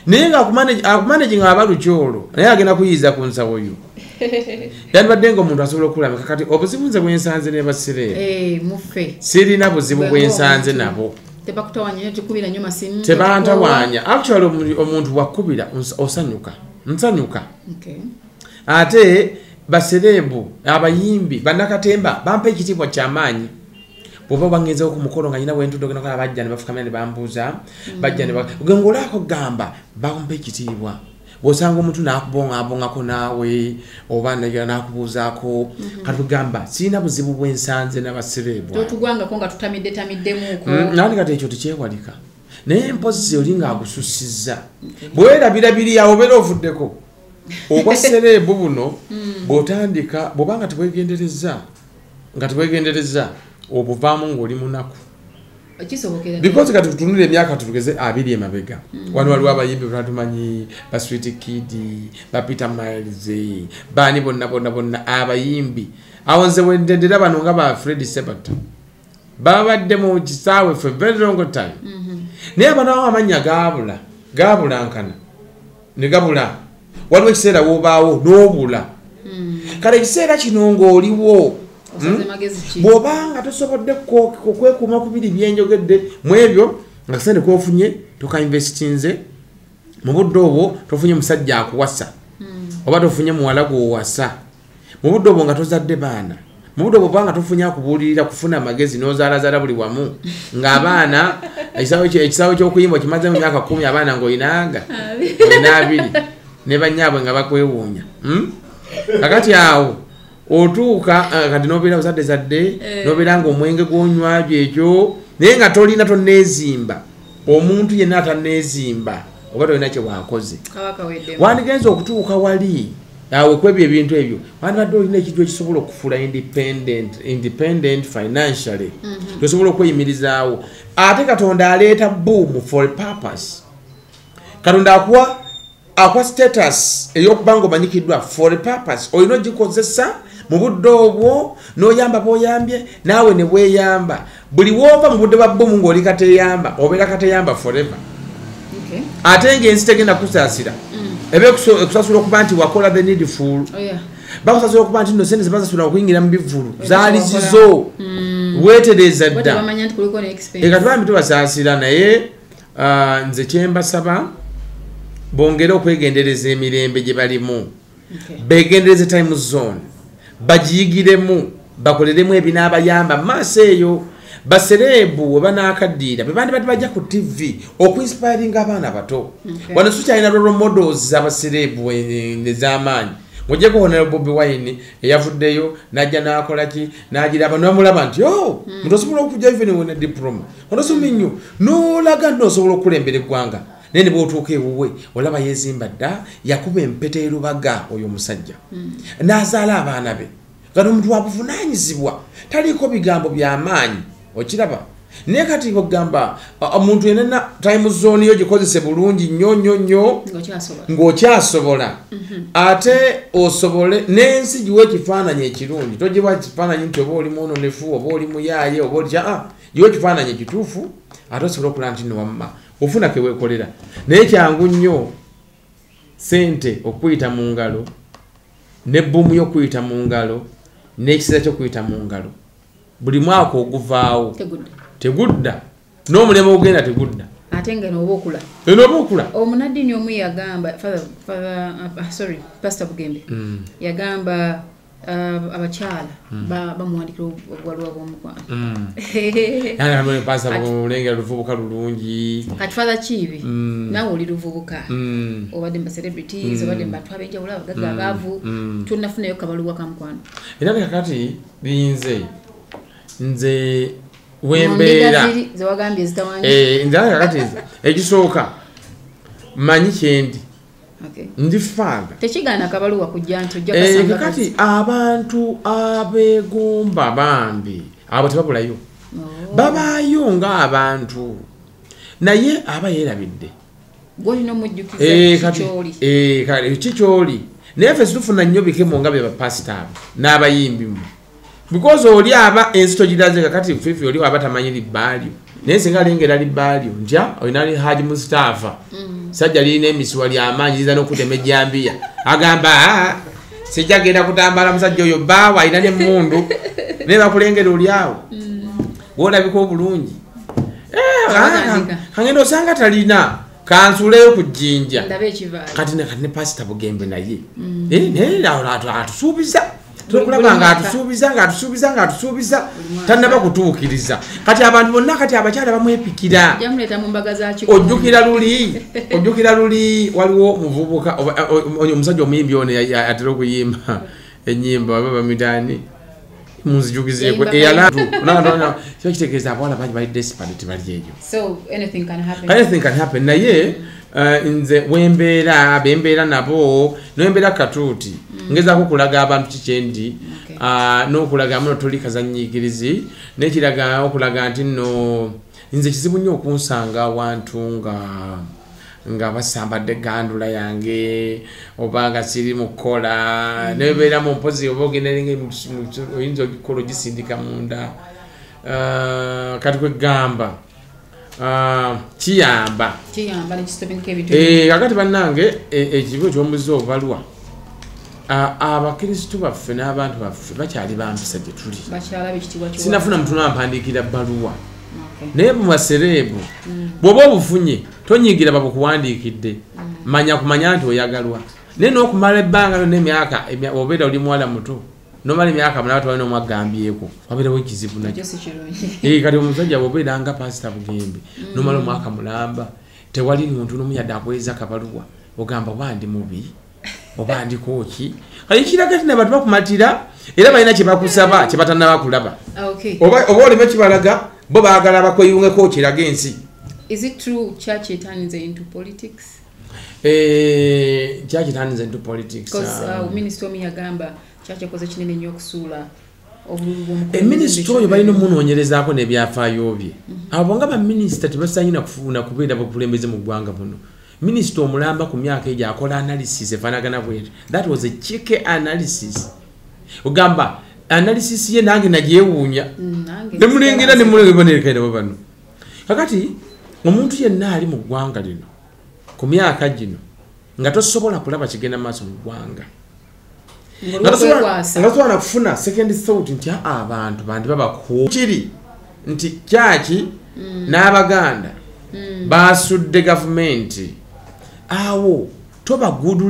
naye nga akumanagi nga aba lukyolo naye agenda kuyiiza ku nsawo yo yandibadde nga omuntu asobola okulamika kati obuzibu nze bwensanze ne baserebu sirina buzibu bwensanze nabo tebantawaanya actually omuntu wakubira osanyuka nsanyuka ate baserebu abayimbi bannakatemba bampa ekitiibwa kyamaanyi bwoba bangezeho ku mukolo nga nyina wentudde ogenda kola bajja ne bafukamira ne bambuuza bajja ne ngolaako gamba bampa ekitiibwa bw'osanga omuntu n'akubongabongako naawe oba n'akubuuzaako kati tugamba sirina buzibu bwensanze n'abaserebu totugwangako nga tutamiddetamiddemuuko nandi kati ekyo tekyewalika naye mpozi oli ng'agususizza bwerabira biri awo obeera ovuddeko obwa serebu buno bw'otandika bw'oba nga tebwegendereza obuvaamu ng'oli munaku because kati tutunule emyaka tutugeze 2 emabega wano waliwo abayimbi batumanyi ba Sweet Kid ba Peter Miles bani bonna abayimbi awo nze wendendera bano nga ba Fred Sebato babadde mu kisaawe for very long time naye abantu amanya gabula nkana ne gabula waliwo ekiseera woobaawo n'obula kale ekiseera kino ng'oliwo bw'obanga tosobodde okwekuuma ku biri byenjogedde mu ebyo nga kasente kofunye tokainvestinze mu budde obwo tofunye musajja akuwasa oba tofunye muwala gwowasa mu budde obwo nga tozadde baana mu budde obwo bwanga tofunye akubuulirira kufuna amagezi n'ozaalazaala buli wamu ng'abaana ekisaawe ky'okuyimba kimaze mu myaka 10 abaana ng'olina 2 ne bannyaabwe nga bakwewuunya kakati awo otuuka kati nobeera uzadde nobeera nga omwenge gw'onywabyo ekyo naye nga tolina tonneezimba omuntu yenna atanneezimba oba tolina kye waakoze wandigenza okutuuka wali awe kwebyo ebintu ebyo wandibadde olina ekintu ekisobola okufuula independent financially tosobola okweyimirizaawo ate katonda aleeta boom for a purpose katonda akuwa status ey'okuba nga omanyikiddwa for a purpose olina ogikozesa mu budde obwo n'oyamba bw'oyambye naawe ne bweyamba buli woova mu budde bwa boom ng'oli kateyamba obeera kateyamba forever ate ng'ensi tegenda kusaasira ebe kusasula okuba nti wakola the needful bakusasula okuba nti no sente zebasasula okuyingira mu bivulu zaali zizo weetereza dda ekatubambi tubasaasira naye nze kyembasaba bongere okwegendereza emirembe gye balimu begendereze time zone bagiyigiremu bakoleremu ebinaabayamba maaso eyo baserebu webanakaddiira bebandi bati bajja ku tv okuinspiringa abaana bato wano tukyalina role models z'abaserebu ez'amaanyi mujjeko honorable Bobi Wine eyavuddeyo najja nakolaki nagiraba nomulaba nti muntu osobola okujja even wona diploma onosomi nnyo nolaga nosobola okulembera eggwanga naye ne bw'otuuka ewuwe olaba yezimba dda yakuba empeta erubaga oyo omusajja n'azaala abaana be nga n'omuntu wabuvunaanyizibwa taliiko bigambo by'amaanyi okiraba naye kati ogamba omuntu yenna time zone yo gikozese bulungi nnyo ng'okyasobola ate osobole n'ensi giwe ekifaananyi ekirungi togiwa kifaananyi nti oba oli mwononefu oba oli muyaaye oba oli giwe ekifaananyi ekituufu ate osobole okulaba nti nowamma ofuna keweekolera naye kyangu nnyo sente okuyita mu ngalo n'ebbumu y'okuyita mu ngalo n'ekiseera ky'okuyita mu ngalo buli mwaka oguvaawo tegudda n'omulembe ogenda tegudda ate nga n'oba okula omunaddiini omu yagamba Pastor Bugembe yagamba abakyala bamuwandikira obwaluwa bw'omukwano olengera luvubuka lulungi kati father kiibi naawe oli luvubuka obadde mu celebrities obadde mu bantu ab'enjawulo abagagga abaavu tonafunayo kabaluwa ka mukwano era nekakati linze nze wembeera zewagambye zitawanye nze kakati ekisooka manyi kyendi ndi father tekigaana kabaluwa kujja nti ojja kasanga kati abantu abeegomba bambi abo tebabulayo babaayo ng'abantu naye aba yeerabidde gwolina omujjukiza kikyoli naye ffe situfuna nnyo bikemo nga bye bapasita abo n'abayimbimu because oli aba ensi togiraze kakati fifi oli waba tamanyi libbaalyo naye singa alengera libbaalyo ntya olina li Haji Mustafa sajja lirina emisiwa ly'amaanyi liza n'okutema ejjambiya agamba sijja genda kutambala musajja oyo baawa alina n'emmundu naye bakulengera oli awo woolabika obulungi kangenda osanga talina kansuleyo ku jjinja kati ne Pastor Bugembe naye naye atusuubiza tukulaba nga atusuubiza tannaba kutuukiriza kati abantu bonna kati abakyala bamwepikira ojjukira luli waliwo muvubuka omusajja omuyimbi ono atera okuyimba ennyimba baba bamitaani munzijukizeeko kiba kitegeeza abawala bangi bali desperate bali eyo anything can happen naye nze bembeera nabo nembeera katuuti ngezaako okulaga abantu kikyendi n'okulaga muno tuli kazanyiikirizi nekiraga okulaga nti nno nze kizibu nnyo okunsanga awantu nga basambadde gandula yange oba nga siri mukola nebeeramu mpozi oba ogendarenga oyinza okikola ogisindika munda kati kwegamba kiyamba kakati bannange ekibu ekyomuzi obalwa abakristu baffe n'abantu baffe bakyali bampisa gye tuli sinafuna muntu nampandiikira bbaluwa naye mubasereebu bw'oba obufunye tonyigira babukuwandiikidde manya kumanya nti oyagalwa naye n'okumala ebbanga lyo n'emyaka obeera oli muwala muto nomala emyaka mulaba tewalina omwagambyeko wabeerawo ekizibu nakyo kati omusajja bw'obeera nga Pastor Bugembe nomala omwaka mulamba tewali muntu n'omu yadde akweza kabaluwa ogamba oba ndi mubi oba ndikooki kati kiraga ti nabantu bakumatira era balina kye bakusaba kye batannaba kulaba oba olime kibalaga bo baagala bakweyungeko kirage ensi. Is it true church turns into politics? Kyaki tandinze into politics. Minister omi yagamba kyaki akoze kinene nnyo okusuula minisita oyo balina omunoonyerezaako n'ebyafaayo bye. Abo nga baminisita tebasaanyina kufuna kubeera bukulembeze mu ggwanga buno. Minisita omulamba ku myaka egyo akola analysis efaanagana bwetyo. That was a cheeky analysis. Ogamba analysis ye nange nagyewuunya. Nemulengera nemulebanerekera bano. Kakati omuntu yenna ali mu ggwanga lino ku myaka gino nga tosobola kulaba kigenda maaso mu ggwanga. Nga twana kufuna second thought nti abantu bandi babako kiri nti kyaki n'Abaganda basudde gavumenti awo toba good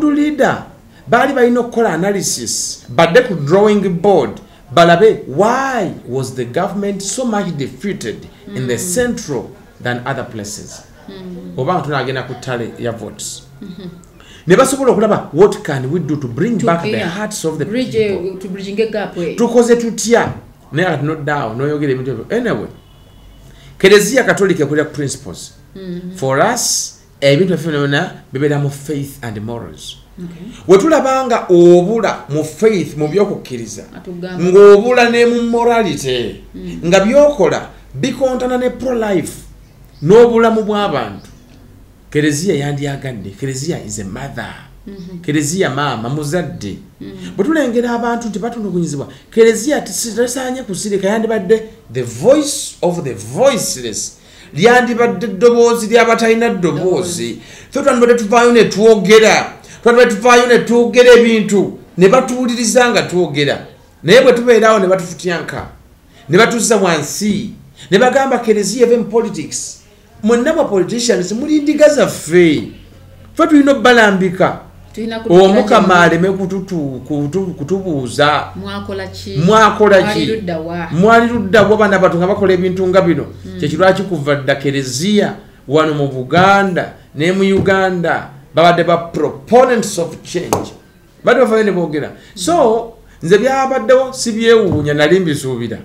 leader bali balina okukola analysis badde ku drawing board balabe why was the government so much defeated in the central than other places oba tunagenda ku tale ya votes ne basobola okulaba what can we do to bring back the hearts of the people to bridging a gap way tukoze tutya naye not down noyogera ebintu anyway Kereziya Catholic ekolera principles for us ebintu efenomena bibera mu faith and morals. Wetulabanga obula mu faith mu byokukkiriza ng'obula ne mu morality nga byokola bikontana ne pro life n'obulamu bw'abantu. Kereziya yandyagadde. Kereziya is a mother. Kereziya maama muzadde. Bwe tulengera abantu nti batulugunyizibwa Kereziya tisaanye kusirika yandibadde the voice of the voiceless. Lyandibadde eddoboozi ly'abatalina ddoboozi. Twandibadde tuvaayo ne twogera. Twandibadde tuvaayo ne twogera ebintu ne batuwuliriza nga twogera. Naye bwe tubeerawo ne batufutyanka ne batuzza wansi ne bagamba Kereziya even politics. Mwenna ba politicians muli ndiga zaffe. Ffe tulina obbalambika. Omukama aleme kutubuuza mwakola ki mwali luddawa baana batu nga bakola ebintu nga bino kyekirwaki kuva dda Kereziya wano mu Buganda ne mu Uganda babadde ba proponents of change badde bafaayo ne boogera so nze byabaddewo si byewuunya nali mbisuubira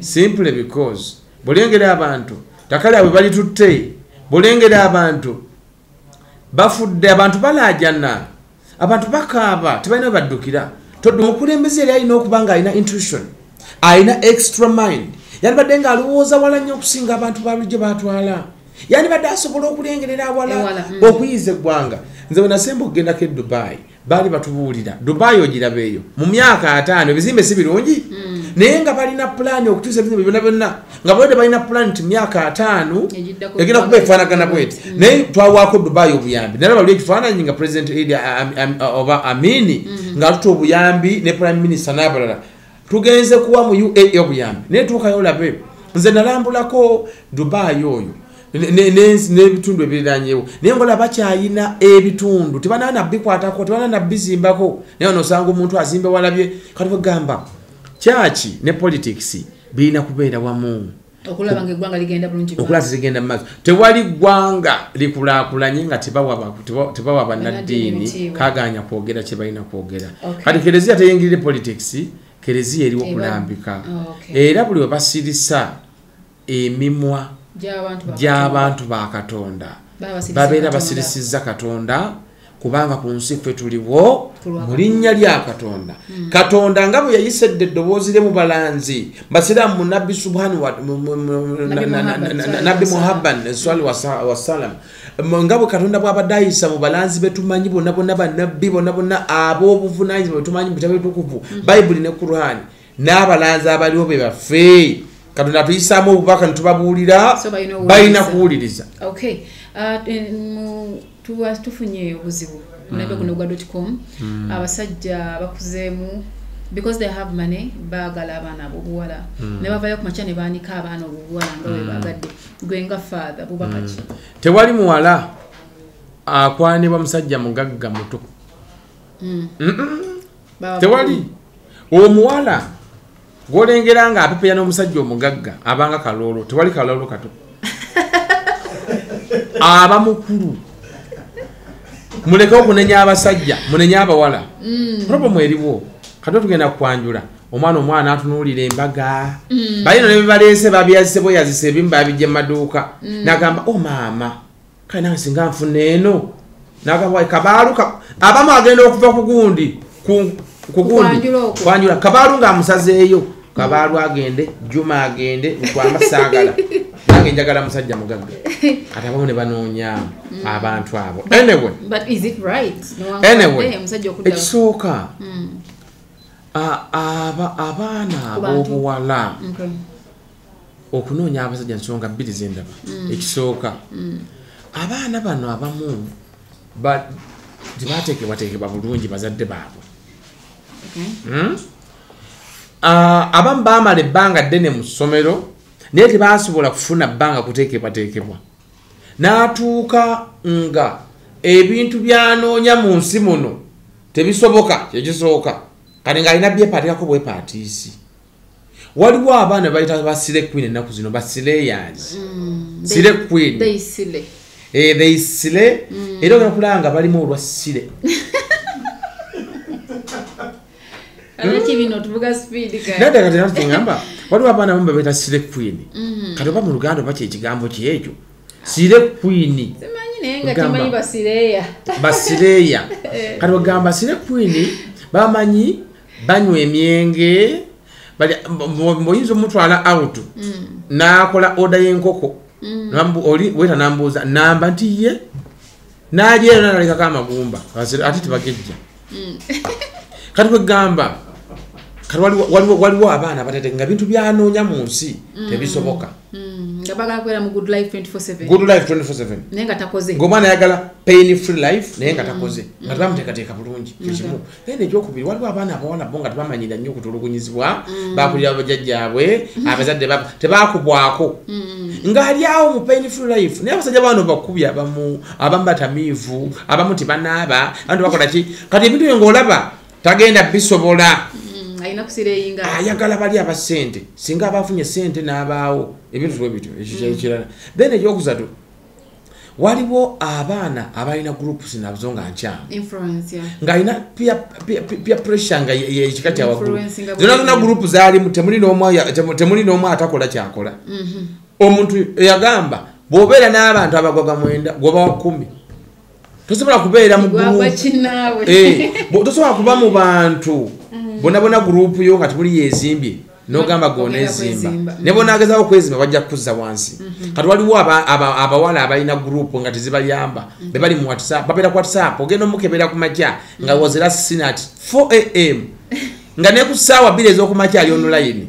simply because bulengera abantu takali abwe bali tutte bulengera abantu bafudde abantu balajana abantu bakaaba tebalina baddukira todde omukulembeze yali alina okuba nga alina intuition alina extra mind yandibadde nga alowooza wala nnyo okusinga abantu babulijjo batwala yandibadde asobola okulengerera awala okuyiza eggwanga nze bwe nasemba okugendako e Dubai baali batubuulira Dubai ogiraba eyo mu myaka 5 ebizimbe si birungi naye nga balina pulaani okutuusa ebizimbe byonna byonna nga bwede balina pulaani nti myaka 5 egenda kuba efaanagana bweti naye twawaako Dubai obuyambi nalaba bali ekifaananyi nga President Idi oba Amini nga atuta obuyambi ne Prime Minister n'abalala tugenze kuwa mu UAE obuyambi naye tuukayo olabe nze nalambulako Dubai oyo n'ebitundu ebiranyewo naye ngola bakyayina ebitundu tebanana bikwatako tebanana bizimbako naye nosanga omuntu azimbe walabye kati bagamba kyaki ne politics birina kubeera wamu okulaba nga eggwanga ligenda bulungi okulaba ligenda maaso tewali ggwanga likulaakulanye nga tebawa bannaddiini kaganya kwogera kye balina kwogera kati Kereziya teyingirire politics Kereziya eriwo kulambika era buli we basirisa emimwa gy'abantu ba Katonda babeera basirisizza Katonda kubanga ku nsi ffe tuliwo mu linnya lya Katonda Katonda nga bwe yayisedde eddoboozi lye mu balanzi basiraamu mu Nabbi Subhanahu Nabbi Muhammad sallallahu wasallam nga bwe Katonda bw'abadde ayisa mu balanzi betumanyi bonna bonna bannabbi bonna bonna ab'obuvunaanyizibwa betumanyi mu bitabo ebitukuvu Bayibuli ne Kurani n'abalanzi abaliwo be baffe Katonda tuyisaamu obubaka ne tubabuulira balina kuwuliriza. Okay. Tufunye obuzibu nabe kuno gwa.com abasajja bakuzeemu because they have money baagala abaana abobuwala ne bavayo ku macha ne baanika abaana obuwala nga bwe baagadde gwenga father bubaka ki tewali muwala akwanibwa musajja mugagga muto tewali omuwala golengera nga apepeya n'omusajja omugagga abanga kaloolo tewali kaloolo kato aba mukulu muleke okunenya abasajja munenya abawala problem eriwo kato tugenda kwanjula omwana atunuulira embaga balino ne bibaleese babyazise bwe yazise ebimu babijja maduuka nagamba o maama kana singa nfune eno nagamba Kabalu abamu agenda okuva kugundi kwanjula Kabalu nga amusazeeyo Kabalu agende Juma agende nkwamba sagala nange njagala musajja mugagga atabamu ne banoonya abantu abo anyway but is it right anyway ekisooka abaana abobuwala okunoonya abasajja nsonga bbiri zendaba ekisooka abaana bano abamu tebateekebwateekebwa bulungi bazadde baabwe abamu baamala ebbanga ddene mu ssomero naye tebasobola kufuna bbanga kuteekebwateekebwa n'atuuka nga ebintu byanoonya mu nsi muno tebisoboka kyekisooka kati ng'alina byepaatiikako bwepaatiisi waliwo abaana bayita basire queen ennaku zino basireyans sire queen they sile era ogenda kulaba nga balimu olwa sire ngamba waliwo abaana bamu babaita sire queen kati oba mu Luganda oba kyekigambo kyekyo sire queen basireya kati ogamba sire queen bamanyi banywa emyenge oyinza omutwala out n'akola oda y'enkoko weta nambuuza namba nti ye n'ajeero n'alekako amagumba ate tebagejja kati kwegamba kati waliwo abaana abatete nga bintu byanoonya mu nsi tebisoboka Good life 24/7 ng'omwana ayagala pain free life naye nga takoze nga tebamuteekateeka bulungi kyekimu naye nekyokubiri waliwo abaana abawala bo nga tebamanyira nnyo okutulugunyizibwa bakulira bajjajjaabwe abazadde tebakubwako ng'ali awo mu pain free life naye abasajja bano bakubi abamu batamiivu abamu tebanaaba abantu bakola ki kati ebintu byo ng'olaba tagenda bisobola ayagala bali abasente singa abafunye sente n'abaawo ebintu bwebityo ekirala then ekyokusatu waliwo abaana abalina groups nazo nga nkyamu ng'alina peer pressure nga yekika kyawaggulu zonna group zaalimu temuli n'omu atakola kyakola omuntu yagamba bw'obeera n'abantu abagwaga 9 gwoba wa 10 tosobola kubeera mu tosobola kuba mu bantu bona group yo nga tuli yezimbye nogamba gonezimba ne bona agezaawo kwezimba bajja kuzza wansi kati waliwo abawala abalina group nga tezibayamba be bali mu WhatsApp babera ku WhatsApp ogenda omukebera ku makya nga wazira sinat 4 am nga ne ku ssaawa 2 ez'okumakya ali online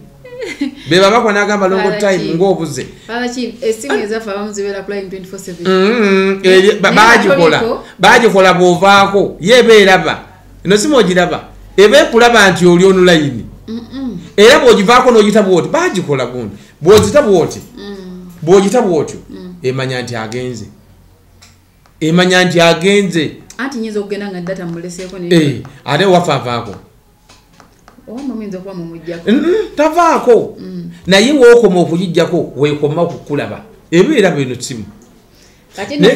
be babakwa n'agamba longo time ng'obuze esimu ezaffe abamu zibeera ku line 24/7 bagikola bw'ovaako yeebeeraba eno simu ogiraba ebe kulaba nti oli online era bw'ogivaako n'ogitaba oti bagikola gundi bw'ogitaba otyo emanya nti agenze anti nyinza okugenda nga data muleseeko ate waffe avaako tavaako naye wookoma okugijjako weekoma okukulaba ebeera bino simu naye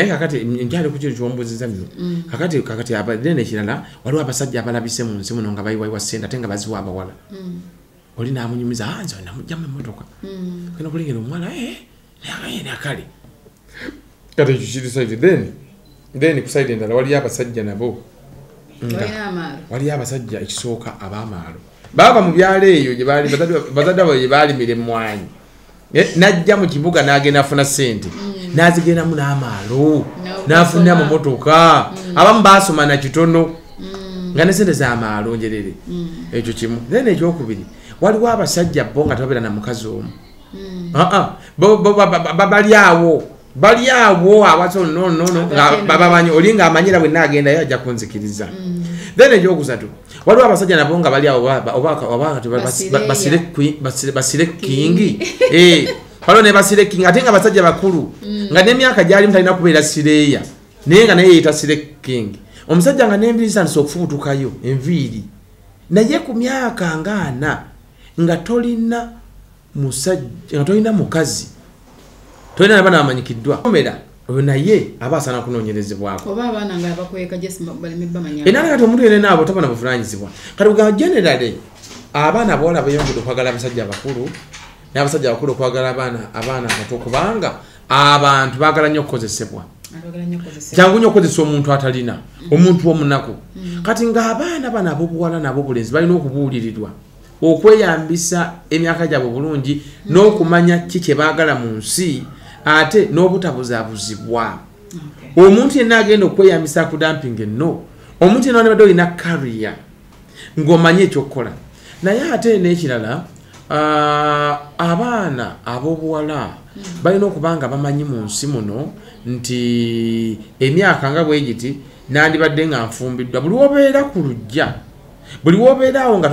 kakati nkyali ku kino kyombuziza bino kakati nene ekirala waliwo abasajja abalabise mu nsi muno nga bayiwayiwa ssente ate nga baziwa abawala oli n'amunyumiza nze namugjamu emmotoka genda okulengera omuwala nakale kati ekyo kiri saidi then ku saidi endala waliyo abasajja nabo waliyo abasajja ekisooka ab'amaalo baba mu byalo eyo bazadde abo gye baalimira emmwanyi najja mu kibuga n'agenda afuna ssente n'azigendamu n'amaalo n'afunira mu motoka abamu baasoma na kitono nga ne ssente z'amaalo njerere ekyo kimu then ekyokubiri waliwo abasajja bo nga tebabeera na mukazi omu bali awo awaso nono babamanyi oli ng'amanyira bwe naagenda ajja kunzikiriza then ekyokusatu waliwo abasajja nabo nga bali awo basire kingi waliwo ne basire kingi ate nga basajja bakulu nga n'emyaka gyalimu talina kubeera sireeya naye nga naye yeeta sire kingi omusajja nga n'enviiri zitandise okufubutukayo enviiri naye ku myaka nga 4 nga tolina mukazi tolina nabana bamanyikiddwa oyo naye aba asaana kunoonyerezebwako enala kati omuntu yene naabo tabana buvunanyizibwa kati bugamba generally abaana abawala bayongedde okwagala abasajja abakulu n'abasajja bakulu okwagala abaana abato kubanga abantu baagala nnyo okukozesebwa kyangu nnyo okukozesa omuntu atalina omuntu omunaku kati ng'abaana bano ab'obuwala n'ab'obulenzi balina okubuulirirwa okweyambisa emyaka gyabwe bulungi n'okumanya ki kye baagala mu nsi ate n'obutabuzaabuzibwa omuntu yenna agenda okweyambisa ku damping enno omuntu yenna wanebadde olina kariya ng'omanye ekyokukola naye ate n'ekirala abaana ab'obuwala balina okuba nga bamanyi mu nsi muno nti emyaka nga bwe giti nandibadde nga nfumbiddwa buli wobeera ku lujja buli wobeeraawo nga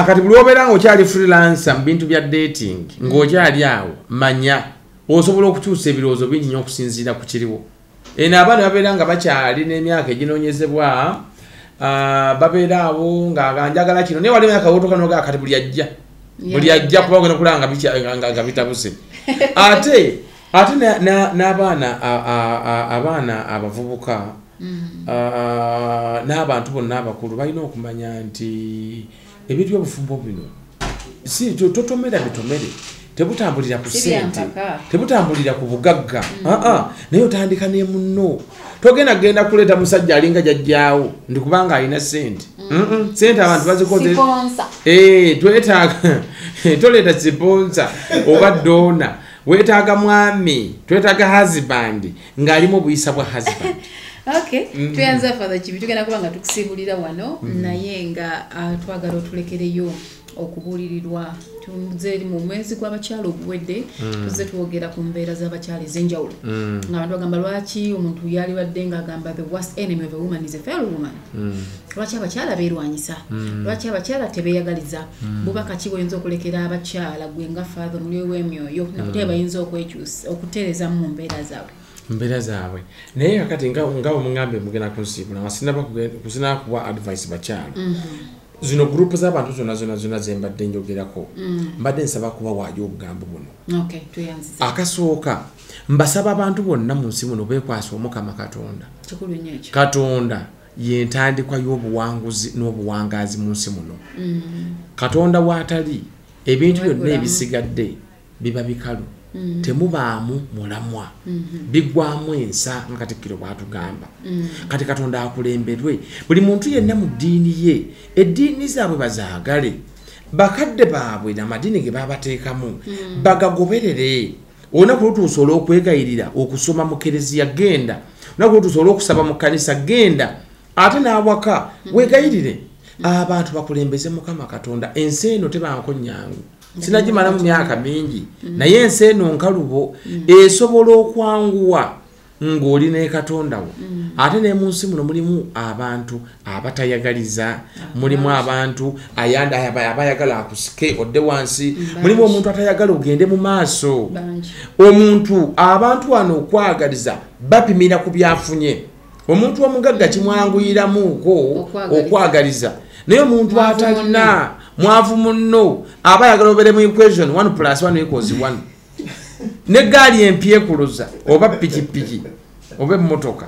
kati buli wobeera nga okyali freelancer mu bintu bya dating ng'okyali awo manya osobola okukyusa ebirowoozo bingi nnyo okusinziira ku kiriwo eno abaana babeera nga bakyali n'emyaka eginoonyezebwa babeeraawo njagala kino naye wali emyaka wotoka nogaa kati buli ajja kuba ogenda okulaba nga bitabuse ate n'abaana abavubuka n'abantu bonna abakulu balina okumanya nti ebintu by'obufumbo bino si totomera bitomere tebutambulira ku ssente tebutambulira ku bugagga naye otandika ne munno togenda genda kuleeta musajja alinga jajjaawo ndi kubanga alina ssente ssente abantu bazikoze twetaaga toleeta siponsa oba doona weetaaga mwami twetaaga husband ng'alimu obuyisa bwa husband tuyanza father kibi tugenda kuba nga tukusiibulira wano naye nga twagala otulekereyo okubuulirirwa tuze mu mwezi gw'abakyala oguwedde tuze twogera ku mbeera z'abakyala ez'enjawulo ng'abantu bagamba lwaki omuntu yalibadde ng'agamba the worst enemy of a woman is a fellow woman lwaki abakyala beerwanyisa lwaki abakyala tebeeyagaliza bubaka ki bw'oyinza okulekera abakyala gwe nga father omuli w'emyoyo nakutya bayinza okwekyusa okutereeza mu mbeera zaabwe naye kakati nga omuŋambe mugenda kunsiibula nga sinaba kuwa advice bakyala zino group z'abantu zonna zembadde njogerako mbadde nsaba kuba waayo obugambo buno akasooka mbasaba abantu bonna mu nsi muno beekwasa omukama katonda yentandikwa y'obuwanguzi n'obuwangaazi mu nsi muno katonda waatali ebintu byonna ebisigadde biba bikalu temubaamu mulamwa bigwamu ensa nga Katikkiro bw'atugamba kati katonda akulemberwe buli muntu yenna mu ddiini ye eddiini zaabwe bazaagale bakadde baabwe n'amadiini ge baabateekamu bagagoberere olunaku lutuusa olw'okwegayirira okusoma mu kereziya genda olunaku lutuusa olw'okusaba mu kkanisa genda ate n'awaka weegayirire abantu bakulembeze Mukama Katonda ensi eno tebanko nnyangu sinagimala mu myaka mingi naye ensi eno nkalubo esobola okwanguwa ng'oli ne Katonda wo ate ne mu nsi muno mulimu abantu abatayagaliza mulimu abantu abayagala akusike odde wansi mulimu omuntu atayagala ogende mu maaso abantu wano okwagaliza bapimira ku byafunye omuntu omugagga kimwanguyiramuuko okwagaliza naye omuntu atalina mwavu munno abayagala obere mu equation 1+1=1 ne gaali empya ekuluza oba pikipiki oba emmotoka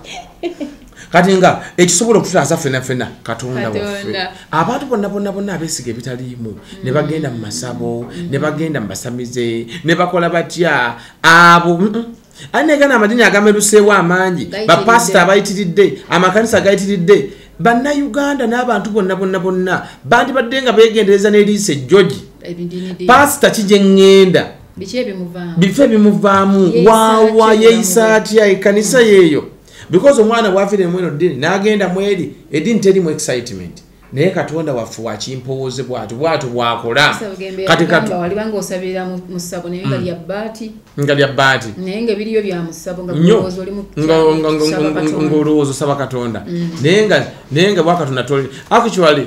kati nga ekisobola okututaasa fena Katonda waffe abantu bonna abeesiga ebitaliimu ne bagenda mu masabo ne bagenda mu basamize ne bakola batya abo anegana amadiini agameruseewo amangi bapasita abayitiridde amakanisa gayitiridde Bannayuganda n'abantu bonna bandibadde nga beegendereza n'eriisa George pasita kije ngenda bife bimuvaamu waawa yeeyisa atya ekkanisa yeeyo because omwana bw'afiire mu eno ddiini n'agenda mu eri eddiini terimu excitement naye Katonda waffe wakimpowooze bw'atyo bw'akola kati walibanga osabira mu ssabo naye nga lya bbaati naye nga ebiriyo bya mu ssabo ng'olowooza osaba Katonda naye nga bwakatonda toli actually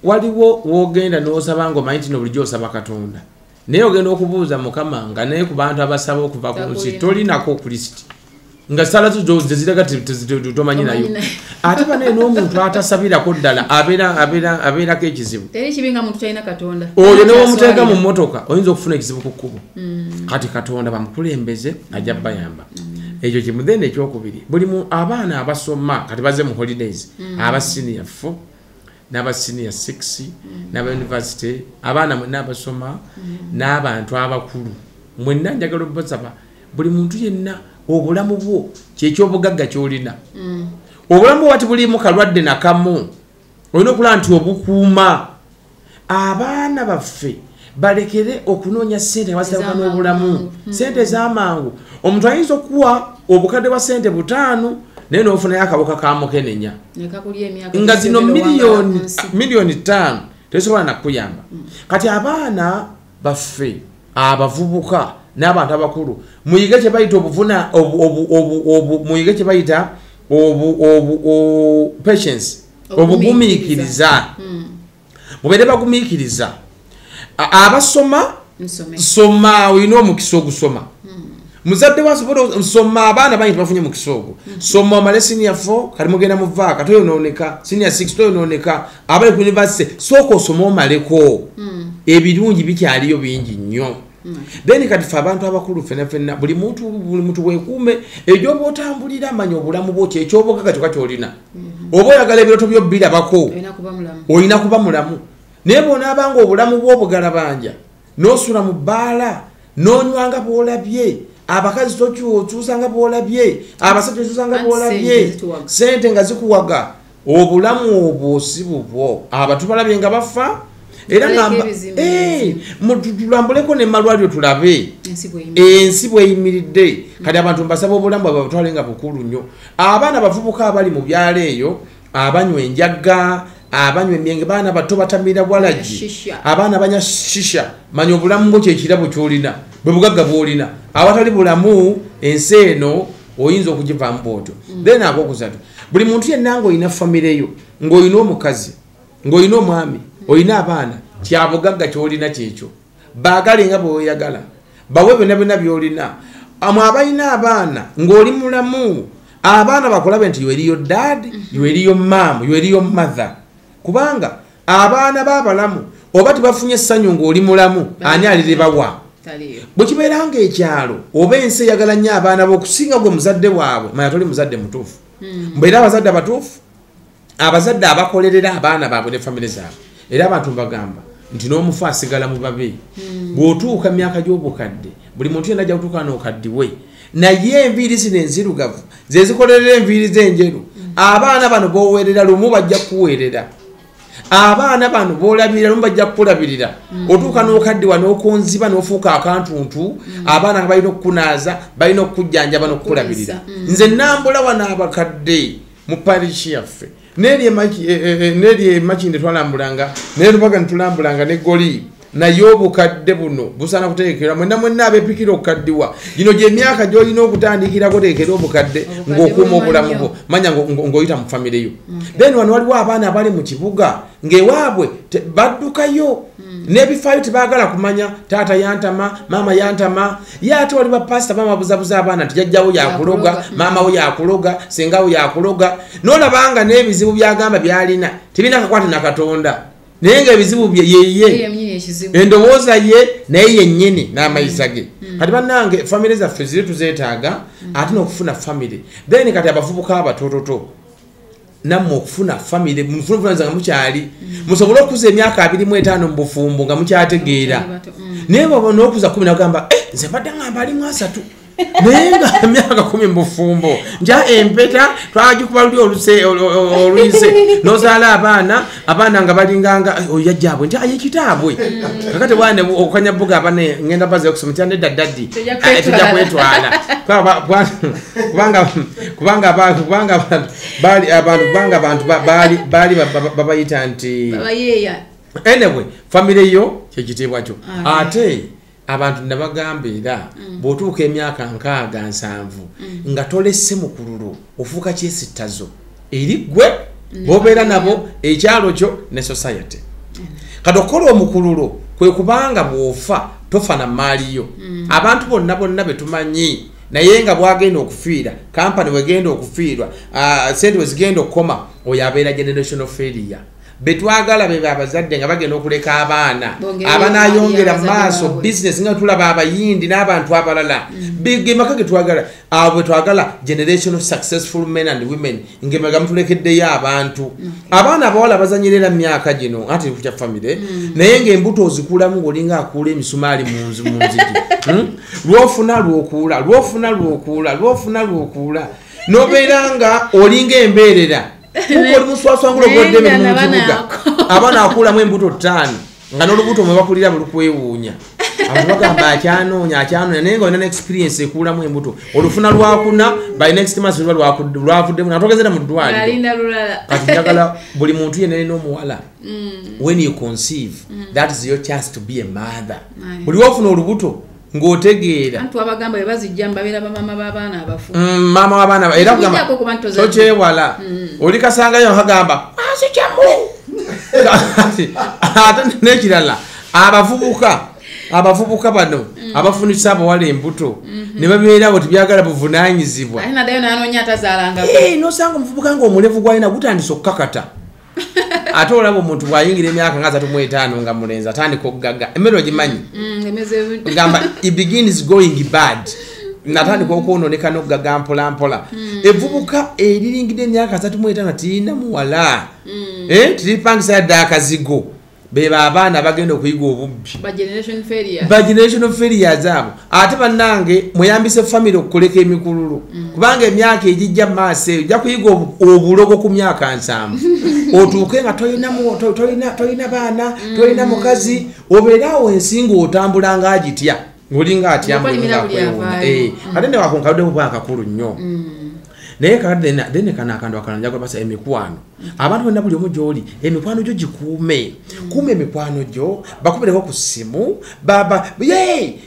waliwo wogenda n'osaba nga omanyi tino bulijjo osaba Katonda naye ogenda okubuuza Mukama nga naye ku bantu abasaba okuva ku nsi tolinako Kristo nga sala ziraga tomanyi nayo ate banaye n'omuntu atasabirako ddala abeerako ekizibu oyo newomuteeka mu mmotoka oyinza okufuna ekizibu ku kkubo kati Katonda bamukulembeze ajja bayamba ekyo kimudende ekyokubiri buli abaana abasoma kati baze mu holidays aba senior fo n'aba senior 6 n'aba university abaana mwenna abasoma n'abantu abakulu mwenna njagala obbasaba buli muntu yenna obulamu bwo kyekyobugagga kyolina obulamu bwati bulimu kalwadde nakamu olina okulaba nti obukuuma abaana baffe balekere okunoonya sente abasitawuka n'obulamu sente ez'amangu omuntu ayinza okuwa obukadde bwa sente 5 naye n'ofunayo akabuka kamukenenya nga zino miliyoni 5 tezisobola nakuyamba kati abaana baffe abavubuka n'abantu abakulu muyige kye bayita obuvuna muyige kye bayita patience obugumiikiriza mubere bagumiikiriza abasoma soma olina omukisa ogusoma muzadde wasobola nsoma abaana bangi tebafunye mukisa ogwo soma omale senior 4 kati mugenda mu vaaka toyonooneka senior 6 toyonooneka abali ku university sooka osoma omaleko ebirungi bikyaliyo bingi nnyo then kati fe abantu abakulu fenna buli muntu weekuume egyoba otambulira manya obulamu bwo kyekyobogaga kyokka kyolina oba oyagala ebiroto byo birabako olina kuba mulamu naye bw'onaabanga obulamu bw'obugalabanja n'osula mu bbaala n'onywanga bw'olabye abakazi tokyuusanga bw'olabye abasajja okyuusanga bw'olabye sente nga zikuwaga obulamu obwo si bubwo abantu balabye nga bafa era ngamba tulambuleko n'emalwaliro tulabe ensi bweyimiridde kati abantu mbasaba obulamu bwabwe batwale nga bukulu nnyo abaana bavubuka abali mu byalo eyo abanywa enjaga abanywa emyenge baana bato batamira bwalagi abaana banya shisha manya obulamu bwo kyekirabo kyolina bwe bugagga bwolina awatali bulamu ensi eno oyinza okugivaamu bwotyo then akokusatu buli muntu yenna ng'olina famire yo ng'olina omukazi ng'olina omwami olina abaana kyabugagga kyolina kyekyo baagale nga bweoyagala bawe byonna byonna byolina amwe abalina abaana ng'oli mulamu abaana bakulabe nti yeriyo dad yeriyo mam yeriyo mother kubanga abaana babalamu oba tebafunye essanyu ng'oli mulamu ani alirebawa bwe kibeeranga ekyalo oba ensi eyagala nnyo abaana b'okusinga gwe muzadde waabwe manya toli muzadde mutuufu mbeera abazadde abatuufu abazadde abakolerera abaana baabwe ne famire zaabwe era abantu mbagamba nti n'omufu asigala mu babe bw'otuuka myaka gy'obukadde buli muntu yenna ajja kutuuka n'okaddiwe naye enviiri zino enzirugavu ze zikolerera enviiri z'enjeru abaana bano b'oweerera lumu bajja kukuweerera abaana bano b'olabirira lumu bajja kukulabirira otuuka n'okaddiwa n'okunziba n'ofuuka akantuntu abaana nga balina okukunaaza balina okukujjanjaba n'okukulabirira nze nambula wano abakadde mu parishi yaffe neri emakinde twalambulanga naye lubaga nitulambulanga negoli naye obukadde buno busaana kuteekera mwenna abepikira okukaddiwa gino gyemyaka gyolina okutandikirako teekera obukadde ng'okuuma obulamu bwo manya ng'oyita mu famire yo then wano waliwo abaana abali mu kibuga ng'ewaabwe baddukayo n'ebifaayo tebaagala kumanya taata yantama maama yantama ye ate wali bapasita maama buzabuza abaana nti jajjawo yakuloga maama wo yakuloga sengawo yakuloga n'olabanga n'ebizibu byagamba byalina tebina kakwate na Katonda naye nga ebizibu bye yeye endowooza ye naye yennyini n'amayisa ge kati bannange famire zaffe ziri tuzeetaaga ate n'okufuna famire then kati abavubuka abatototo nammwe okufuna famire mufunafuna nga mukyali musobole okuza emyaka 25 mu bufumbo nga mukyategeera naye bwaba n'okuza 10 nagamba nze mbadde ngamba ali mu 3 naye nga emyaka 10 mu bufumbo nja empeta twagikuba luli oluyise n'ozaala abaana nga balinganga oyajjaabwe nti ayekitaabwe kakati bwane okukanyabbuga abane ngenda baze okusoma nti nedda daddi tujja kwetwala kubanga abantu baali babayita nti anyway famire yo kyekitiibwa kyo ate abantu nabagambira bw'otuuka emyaka 67 nga tolesse mukululu ofuuka kyesittazo eri ggwe bobeera nabo ekyalo kyo ne society kati okukola omukululu kwe kubanga bw'ofa tofa na maaliyo abantu bonna betumanyi naye nga bwagenda okufiira kampani wegenda okufiirwa sente wezigenda okukoma oyo abeera generational failure betwagala bebe abazadde nga bagenda okuleka abaana ayongera maaso business nga tulaba abayindi n'abantu abalala bigema kage twagala abo twagala generational successful men and women ngemaga mutulekeddeyo abantu abaana abawala bazanyirira myaka gino ati kya family naye ng'embuto ozikulamu ng'olinga akuula emisumaali mu nzigi lwofuna lwokuula nobeera nga olinga embeerera kuko oli muswaswangulo gwoddeme mu kibuga abaana akuulamu embuto 5 nga n'olubuto mwe bakulira bulukwewuunya abantu bagamba akyanoonya naye nga olina n'experience ekuulamu embuto olufuna lwakuna by next month lwavuddemu natogezera mu ddwaliro kati njagala buli muntu yenna alina omuwala when you conceive that is your chance to be a mother buli wofuna olubuto ng'otegeera antu abagamba bazijja mbabeera bamama b'abaana abafu mama w'abaana era kugamba tokyewala oli kasangayo nkagamba sikyamu ate n'ekirala abavubuka bano abafunisa abawala embuto ne babeerawo tebyagala buvunaanyizibwa nosanga omuvubuka ng'omulevu gwalina gutandisa okukakata ate olaba omuntu bw'ayingira emyaka nga 35 nga mulenzi atandika okugagga emmere ogimanyi gamba it begins going bad natandika okwononeka n'okugagga mpolampola evvubuka eriringidde emyaka 35 tirina muwala tiripangisa yadde akazigo beba abaana bagenda okuyiga obubbi ba generation failures abo ate bannange mweyambise family okukoleka emikululu kubanga emyaka egijja maaso ojja kuyiga obulogo ku myaka 7 otuuke nga tolina baana tolina mukazi obeerawo ensinga otambula nga agitya ng'olinga atyamulinakwewuna ate ne wakonkaludde bwa akakulu nnyo naye kadene kana akantu akalanja kwa basa emikwano abantu bonna buli omu gy'oli emikwano gyo gikuume kuuma emikwano gyo bakubireko ku ssimu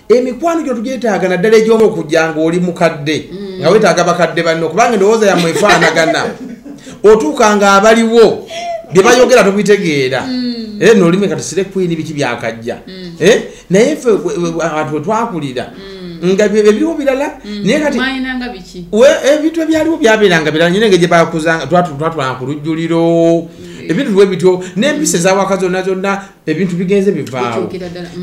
emikwano gyo tugyetaaga naddala egy'omu okujja ng'oli mukadde nga weetaaga bakadde banno kubanga endowooza yammwe efaanagana otuuka nga abaliwo bye bayogera tobitegeera n'olimi kati sire kwini biki byakajja naye ffe abantu twakulira nga biriwo birala naye kati ebintu ebyaliwo byabeeranga birala nyine nga gye bakuzanga twatulanga ku lujjuliro ebintu bwe bityo n'empisa ezawaka zonna ebintu bigenze bivaawo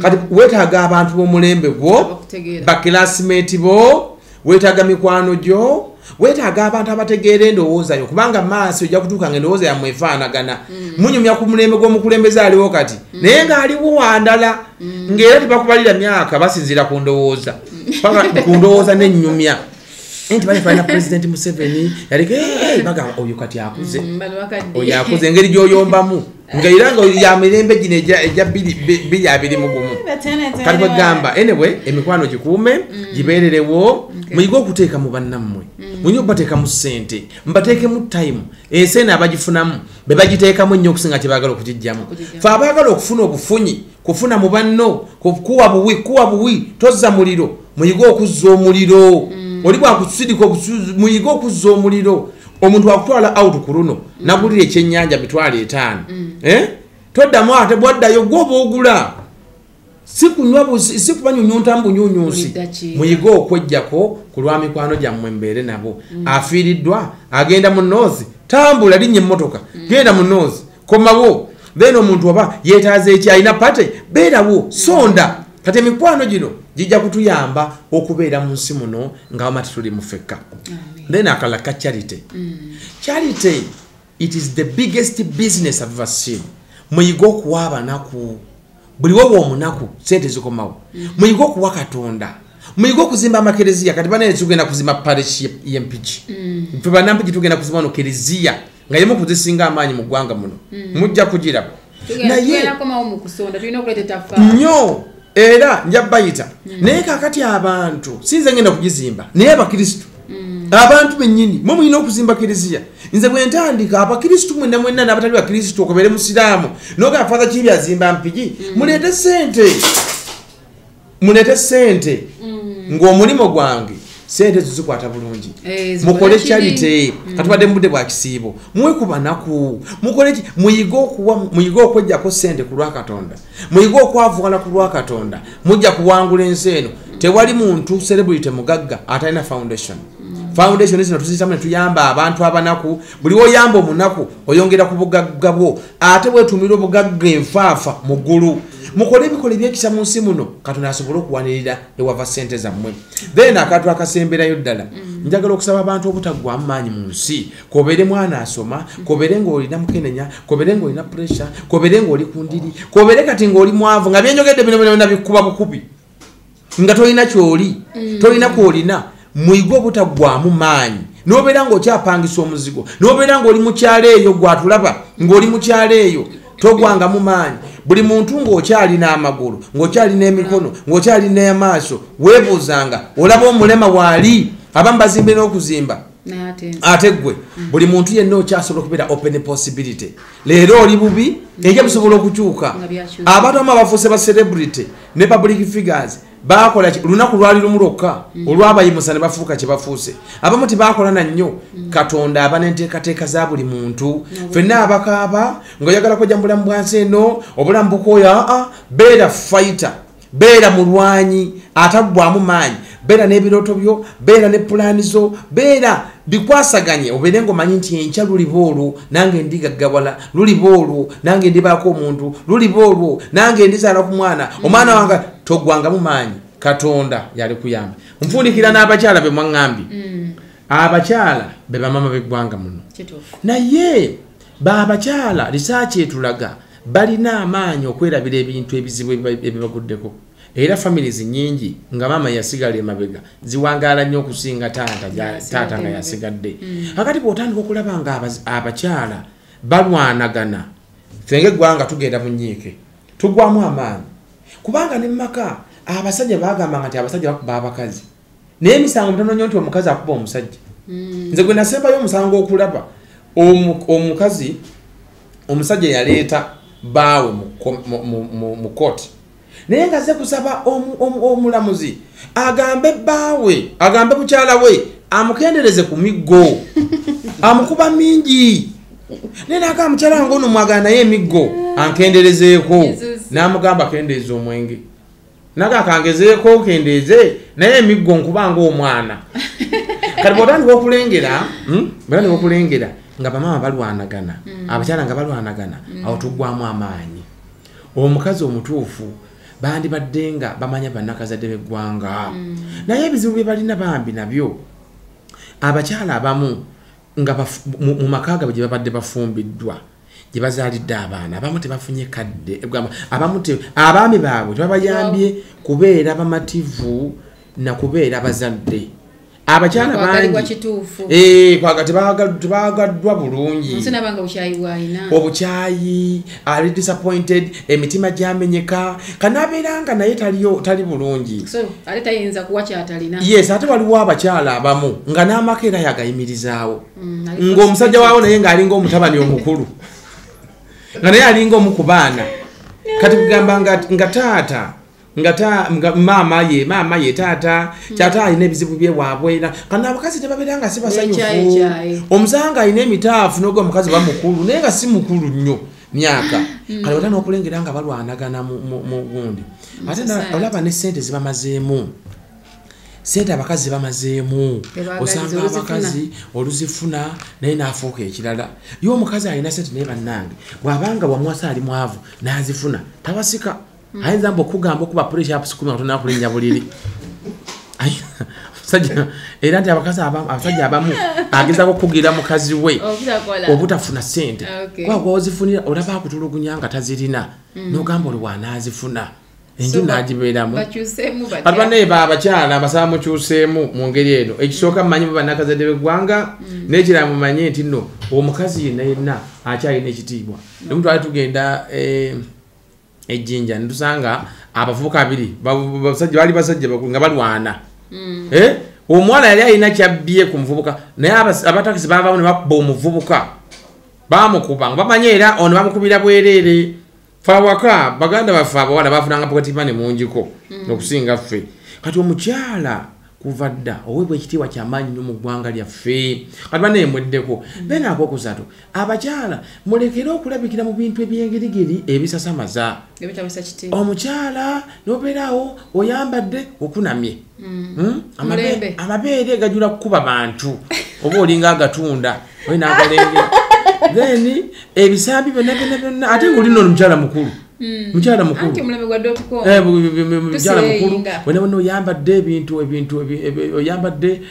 kati weetaaga abantu b'omulembe gwo bakilasimeti bo weetaaga mikwano gyo weetaaga abantu abategeera endowooza yo kubanga maaso ojja kutuuka nga endowooza yammwe efaanagana munyumya ku mulembe gw'omukulembeze aliwo kati naye ng'aliwo wandala ng'era tebakubalira myaka basinziira ku ndowooza ku ndowooza n'ennyumya nti balifalina President Museveni yaliko bagamba oyo kati akuze oyo akuze engeri gy'oyombamu nga era nga ya mirembe gino ejja 221 kati bagamba anyway emikwano gikuume gibeererewo muyige okuteeka mu bannammwe muyige okubateeka mu ssente mbateeke mu time esente abagifunamu be bagiteekamu ennyo okusinga tebagala okugijjamu fe abaagala okufuna obufunyi kufuna mu banno kuwa buwi tozza muliro muyige okuzza omuliro oli bwakusirika muyige okuzza omuliro omuntu akutwala out ku luno nagulira ekyennyanja mitwalo 5 toddamu ate bwaddayo gwoba ogula sikubanyunyunta mbunyunyunsi muyige okwejjako ku lwa mikwano gyammwe mbeere nabo afiiriddwa agenda mu north tambula linnya emmotoka genda mu north komawo then omuntu oba yeetaaza eki alina pate beerawo sonda kati emikwano gino gijja kutuyamba okubeera mu nsi muno nga wamati tuli mufekka then akalaka charity it is the biggest business I've ever seen muyige okuwa abanaku buli wowe omunaku sente zikomawo muyige okuwa Katonda muyige okuzimba amakereziya kati banaye tugenda kuzimba parish y'empiki fe banampiki tugenda kuzimba no kereziya nga yemu kuzisinga amaanyi mu ggwanga muno mujja kugiraba naye nnyo era nja bayita naye kakati abantu sinze ngenda kugizimba naye abakristo abantu bennyini mwe mulina okuzimba kereziya nze bwe ntandika abakristo mwenna n'abatali bakristo okubeere musiraamu noga afaza kibi azimba mpigi mulete sente ng'omulimu gwange sente zizikwata bulungi mukole charity katubadde mu budde bwa kisiibo mwekuba naku mukole muyige okwejjako sente ku lwa Katonda muyige okwavuwala ku lwa Katonda mujja kuwangula ensi eno tewali muntu celebrity mugagga atalina foundation foundation zino tuzitamu tuyamba abantu abanaku buli oyamba omunaku oyongera ku bugagga bwo ate bwetumira obugagga enfaafa mugulu mukole ebikole byekisa mu nsi muno Katonda asobole okuwanirira ewava ssente zammwe then akantu akasemberayo ddala njagala okusaba abantu obutaggwamu maanyi mu nsi kobeere mwana asoma kobeere ng'olina mukenenya kobeere ng'olina pressure kobeere ng'oli ku ndiri kobeere kati ng'oli mwavu nga byenjogedde bino byonna bikuba bukubi nga tolina kyoli tolina kwolina muyiga obutaggwamu maanyi nobeera ng'okyapangisa omuzigo nobeera ng'oli mu kyalo eyo gwatulaba ng'oli mu kyalo eyo togwangamu maanyi buli muntu ng'okyalina amagulu ng'okyalina emikono ng'okyalina amaaso weebuuzanga olaba omulema waali abamu bazimbe n'okuzimba ate gwe buli muntu yenna okyasobola okubeera open possibility leero oli bubi ejja busobola okukyuka abantu abamu bafuuse ba celebrity ne public figures bakola lunaku lwali lumu lwokka olwabayimusa ne bafuuka kye bafuuse abamu tebakola nannyo Katonda aba n'enteekateeka za buli muntu ffenna abakaaba ng'oyagala kujja mu bulamu bwansi eno obulamu bukooya beera fighter beera mulwanyi ataggwamu maanyi beera n'ebirooto byo beera ne pulaani zo beera bikwasaganye obeere ng'omanyi nti enkya luliba olwo nange ndigaggawala luliba olwo nange ndibaako omuntu luliba olwo nange ndizaala ku mwana omwana wange toggwangamu maanyi Katonda yali kuyamba nfundikira n'abakyala be mwaŋŋambye abakyala be bamama b'eggwanga muno naye baabakyala risaaki etulaga balina amaanyi okwerabira ebintu ebizibu ebibaguddeko era families nyingi nga mama yasigala emabega ziwangaala nnyo okusinga taata nga yasigadde akati bw'otandika okulaba nga abakyala balwanagana fenge eggwanga tugenda mu nnyiike tuggwamu amaanyi kubanga ne mumaka abasajja bagambanga nti abasajja bakuba abakazi naye emisango mitono nnyo nti omukazi akuba omusajja nze gwe nasembayo omusango okulaba omukazi omusajja yaleeta baawe mu kooti naye nga ze kusaba omulamuzi agambe baawe agambe mukyala we amukendereze ku miggo amukuba mingi naye naga mukyala wange ono mwagala naye emiggo ankenderezeeko n'amugamba akendeeze omwenge naga akangezeeko kendeeze naye emiggo nkubanga omwana kati bw'otandika okulengera nga bamama balwanagana abakyala nga balwanagana awo tuggwamu amaanyi omukazi omutuufu bandibadde nga bamanya bannakazadde b'eggwanga naye ebizibu bye balina bambi nabyo abakyala abamu nga mu maka gaabwe gye babadde bafumbiddwa gye bazaalidde abaana abamu tebafunye kadde abaami baabwe tebabayambye kubeera bamativu na kubeera bazadde abakyala bangi tebagaddwa bulungi obukyayi ali disappointed emitima gyamenyeka kanabeeranga naye tali bulungi yes ate waliwo abakyala abamu nga n'amaka era yagayimirizaawo ng'omusajja waawo naye ng'alinga omutabani omukulu nga naye alinga omu ku baana kati kugamba nga taata nga mama ye taata kyata alina ebizibu byewaabwe kana abakazi tebabeera nga si basanyufu omusanga alina emitaafu n'ogwa omukazi bamukulu naye nga si mukulu nnyo myaka kale otana okulengera nga balwanagana mu gundi ate olaba ne ssente zibamazeemu sente abakazi bamazeemu osanga abakazi oluzifuna naye n'afuuka ekirala ye omukazi alina sente naye bannange bw'abanga wamwasa ali mwavu n'azifuna tabasika ayinza mbu okugamba okuba puresha apusukumi nga tonakulinnya buliri era nti abasajja abamu agezaako okugira mukazi we obutafuna sente kwagwa ozifunira olaba akutulugunya nga tazirina n'ogamba oli wanaazifuna enju n'agibeeramu kati bannaye baabakyala abasaba mukyuseemu mu ngeri eno ekisooka mumanyi mu bannakazadde b'eggwanga n'ekirala mumanye nti nno omukazi yenna yenna akyalina ekitiibwa nemutwale tugenda ejjinja netusanga abavubuka abiri basajja bali basajja bakulu nga balwana omuwala yali alina kyabbye ku muvubuka naye abatakisi baavaamu ne bakuba omuvubuka bamukuba nga bamanye era ono bamukubira bwereere fawaka baganda baffe abawala bafunanga pocket money mungiko okusinga ffe kati omukyala kuva dda oweebwa ekitiibwa kyamaanyi nnyo mu ggwanga lyaffe kati baneemweddeko bena akokusatu abakyala mulekere okulabikira mu bintu ebyengirigiri ebisasamaza omukyala nobeeraawo oyambadde okunamye amabeere gajula kukuba bantu oba olinga agatunda olinaagalenge then ebisambi byonna ate ngaolina omukyala mukulu mukyala mukulu mukyala mukulu wena oyambadde ebintu oyambadde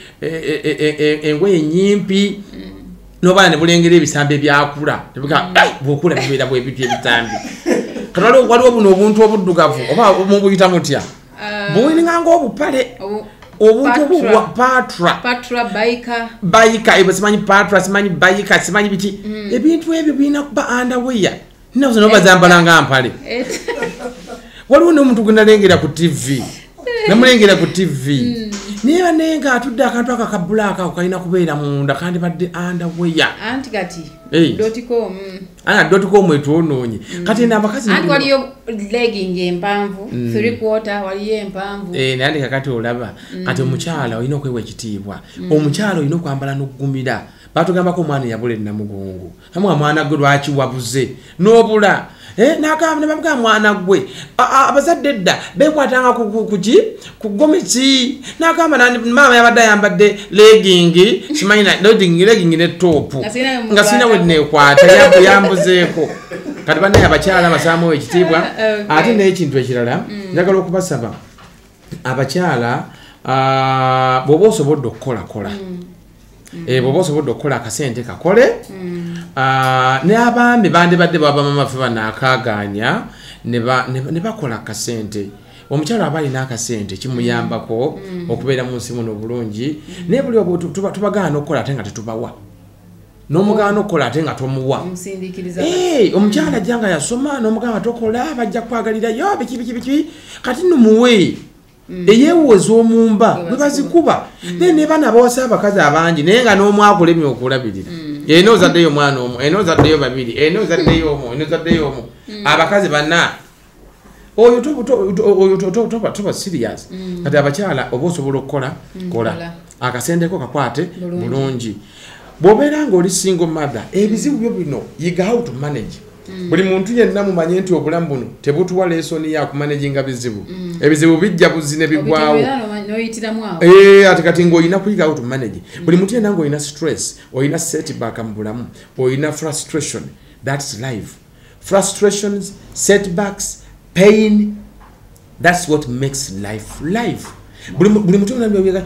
engoye nyimpi nobaana ne bulengera ebisambi ebyakula bwokula bibeera bwebityo ebisambi kati waliwo buno obuntu obuddugavu oba mubuyita mutya buwininganga obupale obuntu obwa patra bayika simanyi patra simanyi bayika simanyi biki ebintu ebyo birina kuba underwear ninazo nobazambalanga mpale waliwo n'omuntu gwe nalengera ku tv namulengera ku tv niba naye nga atudde akantu ako akabulaaka ako kalina kubeera munda kandi badde underwear anti kati dotcom etwonoonye kati n'abakazi waliyo legging empanvu 3/4 waliyo empanvu naye kakati olaba kati omukyala olina okwewa ekitiibwa omukyala olina okwambala n'oggumira batugambako omwana yabula ennamugongo amwe mwana gwe lwaki wabuze n'obula nakamba nebamuga mwana gwe abazadde dda bekwatanga ku gomesi nakamba maama yabadde ayambadde legging simanyi legging ne top nga sina we nekwata yambuzeeko kati banaye abakyala basaamu ekitiibwa ate n'ekintu ekirala njagala okubasaba abakyala bw'oba osobodde okukolakola bw'oba osobodde okukola akasente kakole n'abaami bandibadde baba mamafe banaakaaganya ne bakola akasente omukyala aba alina akasente kimuyambako okubeera mu nsi muno obulungi naye buli obwo tubagaana okukola ate nga tetubawa n'omugaana okukola ate nga tomuwa omukyala ajja nga yasoma n'omugamba tokola bajja kwagalirayo biki kati numuwe eyeewuweza omumba bwe bazikuba naye ne bana bawasa abakazi abangi naye nga n'omwakulemye okulabirira eno ozaddeyo omwana omu eno ozaddeyo babiri eno ozaddeyo omu eno ozaddeyo omu abakazi bana oyo toba serious kati abakyala oba osobola okukola kola akasendeko kakwate bulungi bw'obeera ng'oli single mother ebizibu byo bino yiga how to manage buli muntu yenna mumanye nti obulamu buno tebutuwa lesoni ya kumanaginga bizibu ebizibu bijja buzine bigwawo ate kati ng'olina kuyiga how to manage buli muntu yenna ng'olina stress olina setback mu bulamu olina frustration that's life frustrations setbacks pain that's what makes life buli muntu yenna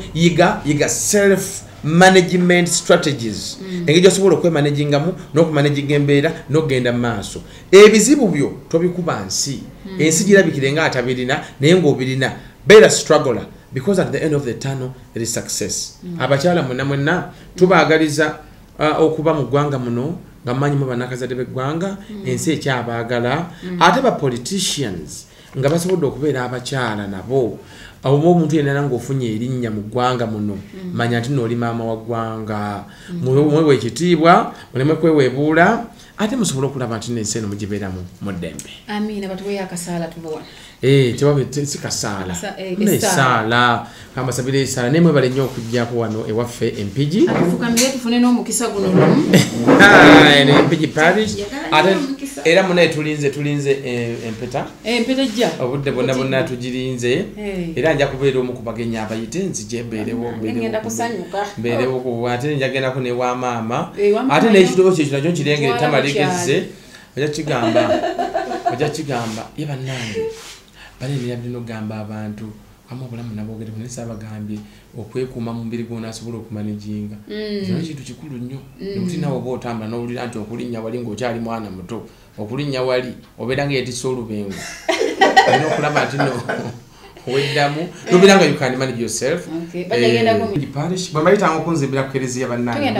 yiga self management strategies engeri osobola okwemanagingamu n'okumanaginga embeera n'okugenda mu maaso ebizibu byo tobikuba nsi ensi girabikire nga atabirina naye ng'obirina beera struggler because at the end of the tunnel there is success abakyala mwenna tubaagaliza okuba mu ggwanga muno nga mmanyimu bannakazadde b'eggwanga ensi ekyabaagala ate ba politicians nga basobodde okubeera abakyala nabo oba omuntu yenna ng'ofunye erinnya mu ggwanga muno manya nti n'oli maama wa ggwanga mwewe ekitiibwa muleme kweweebuula ate musobole okulaba nti n'ensi eno mugibeeramu mu ddembe amiina batuweyo akasaala tubawa si kasaala nesaala kambasabira esaala naye mwebale nnyo okujjako wano ewaffe empigi atufukamire tufune n'omukisa guno lumu empigi parish ate era munaye tulinze empeta ejja obudde bonna tugirinze era nja kubeera omu ku bagenya abayite nzije mbeerewo ate njagendako newa maama ate n'ekitabo kyekyo nakyo nkirengere tamaligezze ojja kigamba ye bannange balendera bino okugamba abantu amu obulamu nabwogere naye saabagambye okwekuuma mu mubiri gw'onaasobola okumanaginga kino kintu kikulu nnyo nemuti nawe oba otambula n'owulira nti okulinnya wali ng'okyali mwana muto okulinnya wali obeera nga yetisa olubengo olina okulaba nti no weddamu nobeera nga you can manage yourself bwebayitanga okunzimbira ku kereziya bannange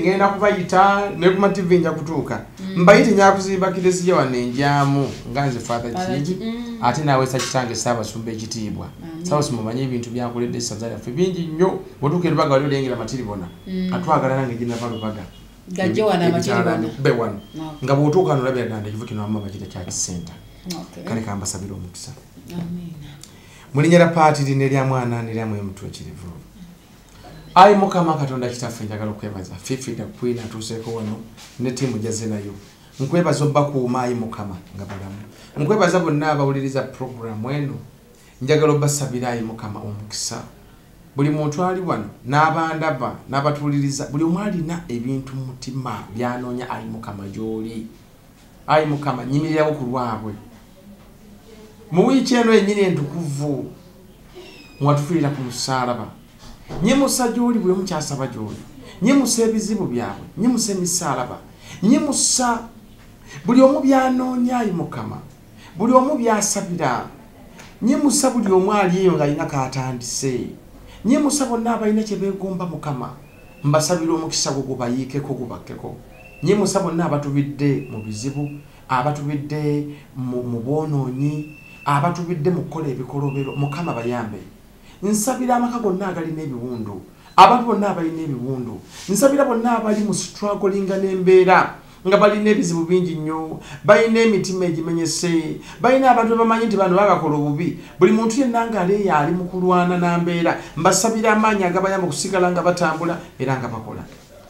ngenda kubayita nekuma tv nja kutuuka mbayite nyakuzimba kereziya wano enjamu nga nze father kingi ate naweesa kitange saabasumba ekitiibwa saabasumba omanye ebintu byankoledde essaza lyaffe bingi nnyo bwetuuka erubaga wali olengera matiribona atwagala nange ginava lubaga bewano nga bw'otuuka nolabira ddanda ekivu kino wamu bakita kyakisenta kale kambasabira omukisa mulinyera paati lino erya mwana neryamu emutwekirivu. Ayi Mukama Katonda kitaffe njagala okwebaza Fifita Queen atuuseeko wano ne ttiimu gyazze nayo. Nkwebaza obbakuuma Ayi Mukama nga balamu. Nkwebaza bonna abawuliriza puroguramu eno. Njagala obbasabira Ayi Mukama omukisa. Buli muntu ali wano n'abandaba n'abatuuliriza buli omu alina ebintu mu mutima byanoonya Ayi Mukama gy'oli. Ayi Mukama nyimirirawo ku lwabwe. Mu wiiki eno yennyini entukuvu mwatufiirira ku musaalaba. Nyimusa gy'oli buli omu kyasaba gy'oli. Nyimusa ebizibu byabwe. Nyimusa emisaalaba. Nyimusa buli omu byanoonya Ayi Mukama. Buli omu byasabira. Nyimusa buli omu ali eyo ng'alina kaatandise. Nyimusa bonna abalina kye beegomba Mukama. Mbasabira omukisa gwo gubayiikeko gubakkeko. Nyimusa bonna abatubidde mu bizibu, abatubidde mu bwonoonyi, abatubidde mu kukola ebikolobero Mukama bayambe. Nsabira amaka gonna agalina ebiwundu, abantu bonna abalina ebiwundu. Nsabira bonna abali mu strugglinga n'embeera nga balina ebizibu bingi nnyo, balina emitima egimenyese, balina abantu bamanyi nti bano bagakola obubi. Buli muntu yenna ng'aleeya ali mu kulwana na mbeera. Mbasabira amaanyi agabayamba okusigala nga batambula era nga bakola.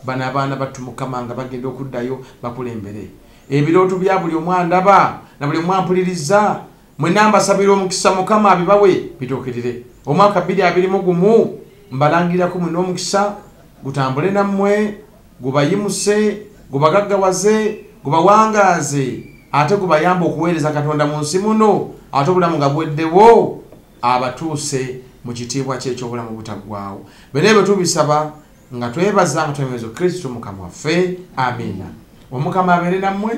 Bano abaana battu Mukama nga bagenda okuddayo bakulembere. Ebirooto bya buli omu andaba na buli omu ampuliriza. Mwenna mbasabira omukisa Mukama abibawe bituukirire. Omwaka 2021 mbalangirako mwenna omukisa gutambule nammwe, gubayimuse, gubagaggawaze, gubawangaaze, ate gubayamba okuweereza Katonda mu nsi muno, ate obulamu nga bweddewo abatuuse mu kitiibwa kye eky'obulamu butaggwaawo. Bene bwe tubisaba nga twebaza nga twemezo Kristo Mukama waffe. Amina. Omukama abeere nammwe.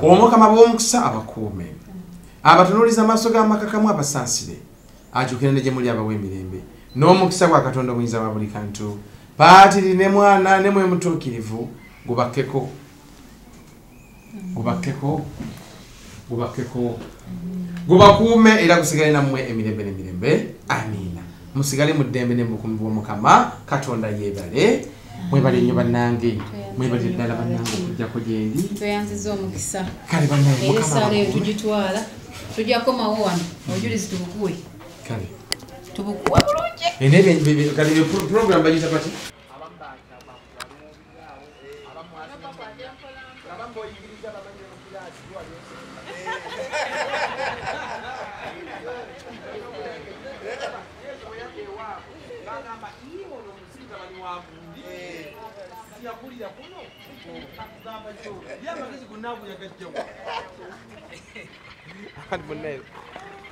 Omukama bw'omukisa abakuume. Abatunuuliza amaaso g'amakakamu abasaasire. Ajjukire ne gye muli abawa emirembe. N'omukisa gwa Katonda omuyinza wa buli kantu. Paatiri ne mwana ne mwe mutuukirivu gubakkeko. Gubakkeko. Gubakkeko. Gubakuume era gusigale nammwe emirembe n'emirembe. Amina. Musigale mu ddembe n'obukuumi bw'Omukama Katonda yeebale. Mwebale nnyo bannange. Mwebale ddala bannange okujjako gye ndi. Tweyanziza omukisa. Kale bannange Mukama. Esaala eyo tugitwala. Tujja komawo wano. Ojulizi tubukuwe. Kale. Tubukuwa bulungi. Enebe kale program bagita pati.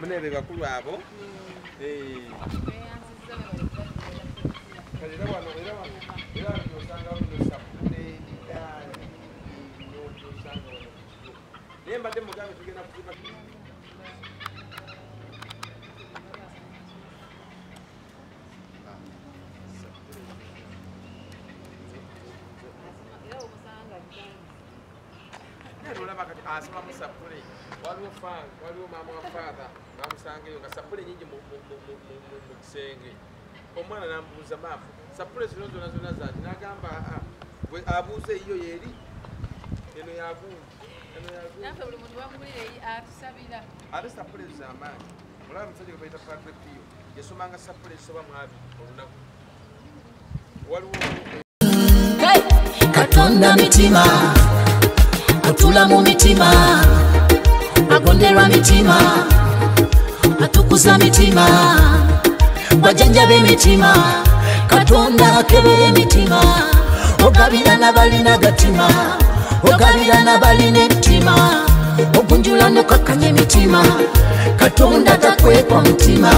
Munebe bakulu abo. Asoma musapule waliwo fanga waliwo mama wa father namusangeyo nga sapule nyingi mu kisenge. Omwana namubuuza maafu sapule zino zonna zanti n'agamba bwe abuuze iyo yeri eno yagungi nafe buli muntu wamugulire atusabira ate sapule z'amaanyi. Olaba omusajja gwe bayita Padre Pio yasomanga sapule zisoba mu 2 olunaku. Waliwo Katonda mitima atula mu mitima, agonderwa mitima, atukuza mitima, bajanjabe emitima. Katonda akebera emitima, ogabira n'abalina gatima, ogabira n'abalina ettima, ogunjula n'okakkanya emitima. Katonda takwekwa mutima.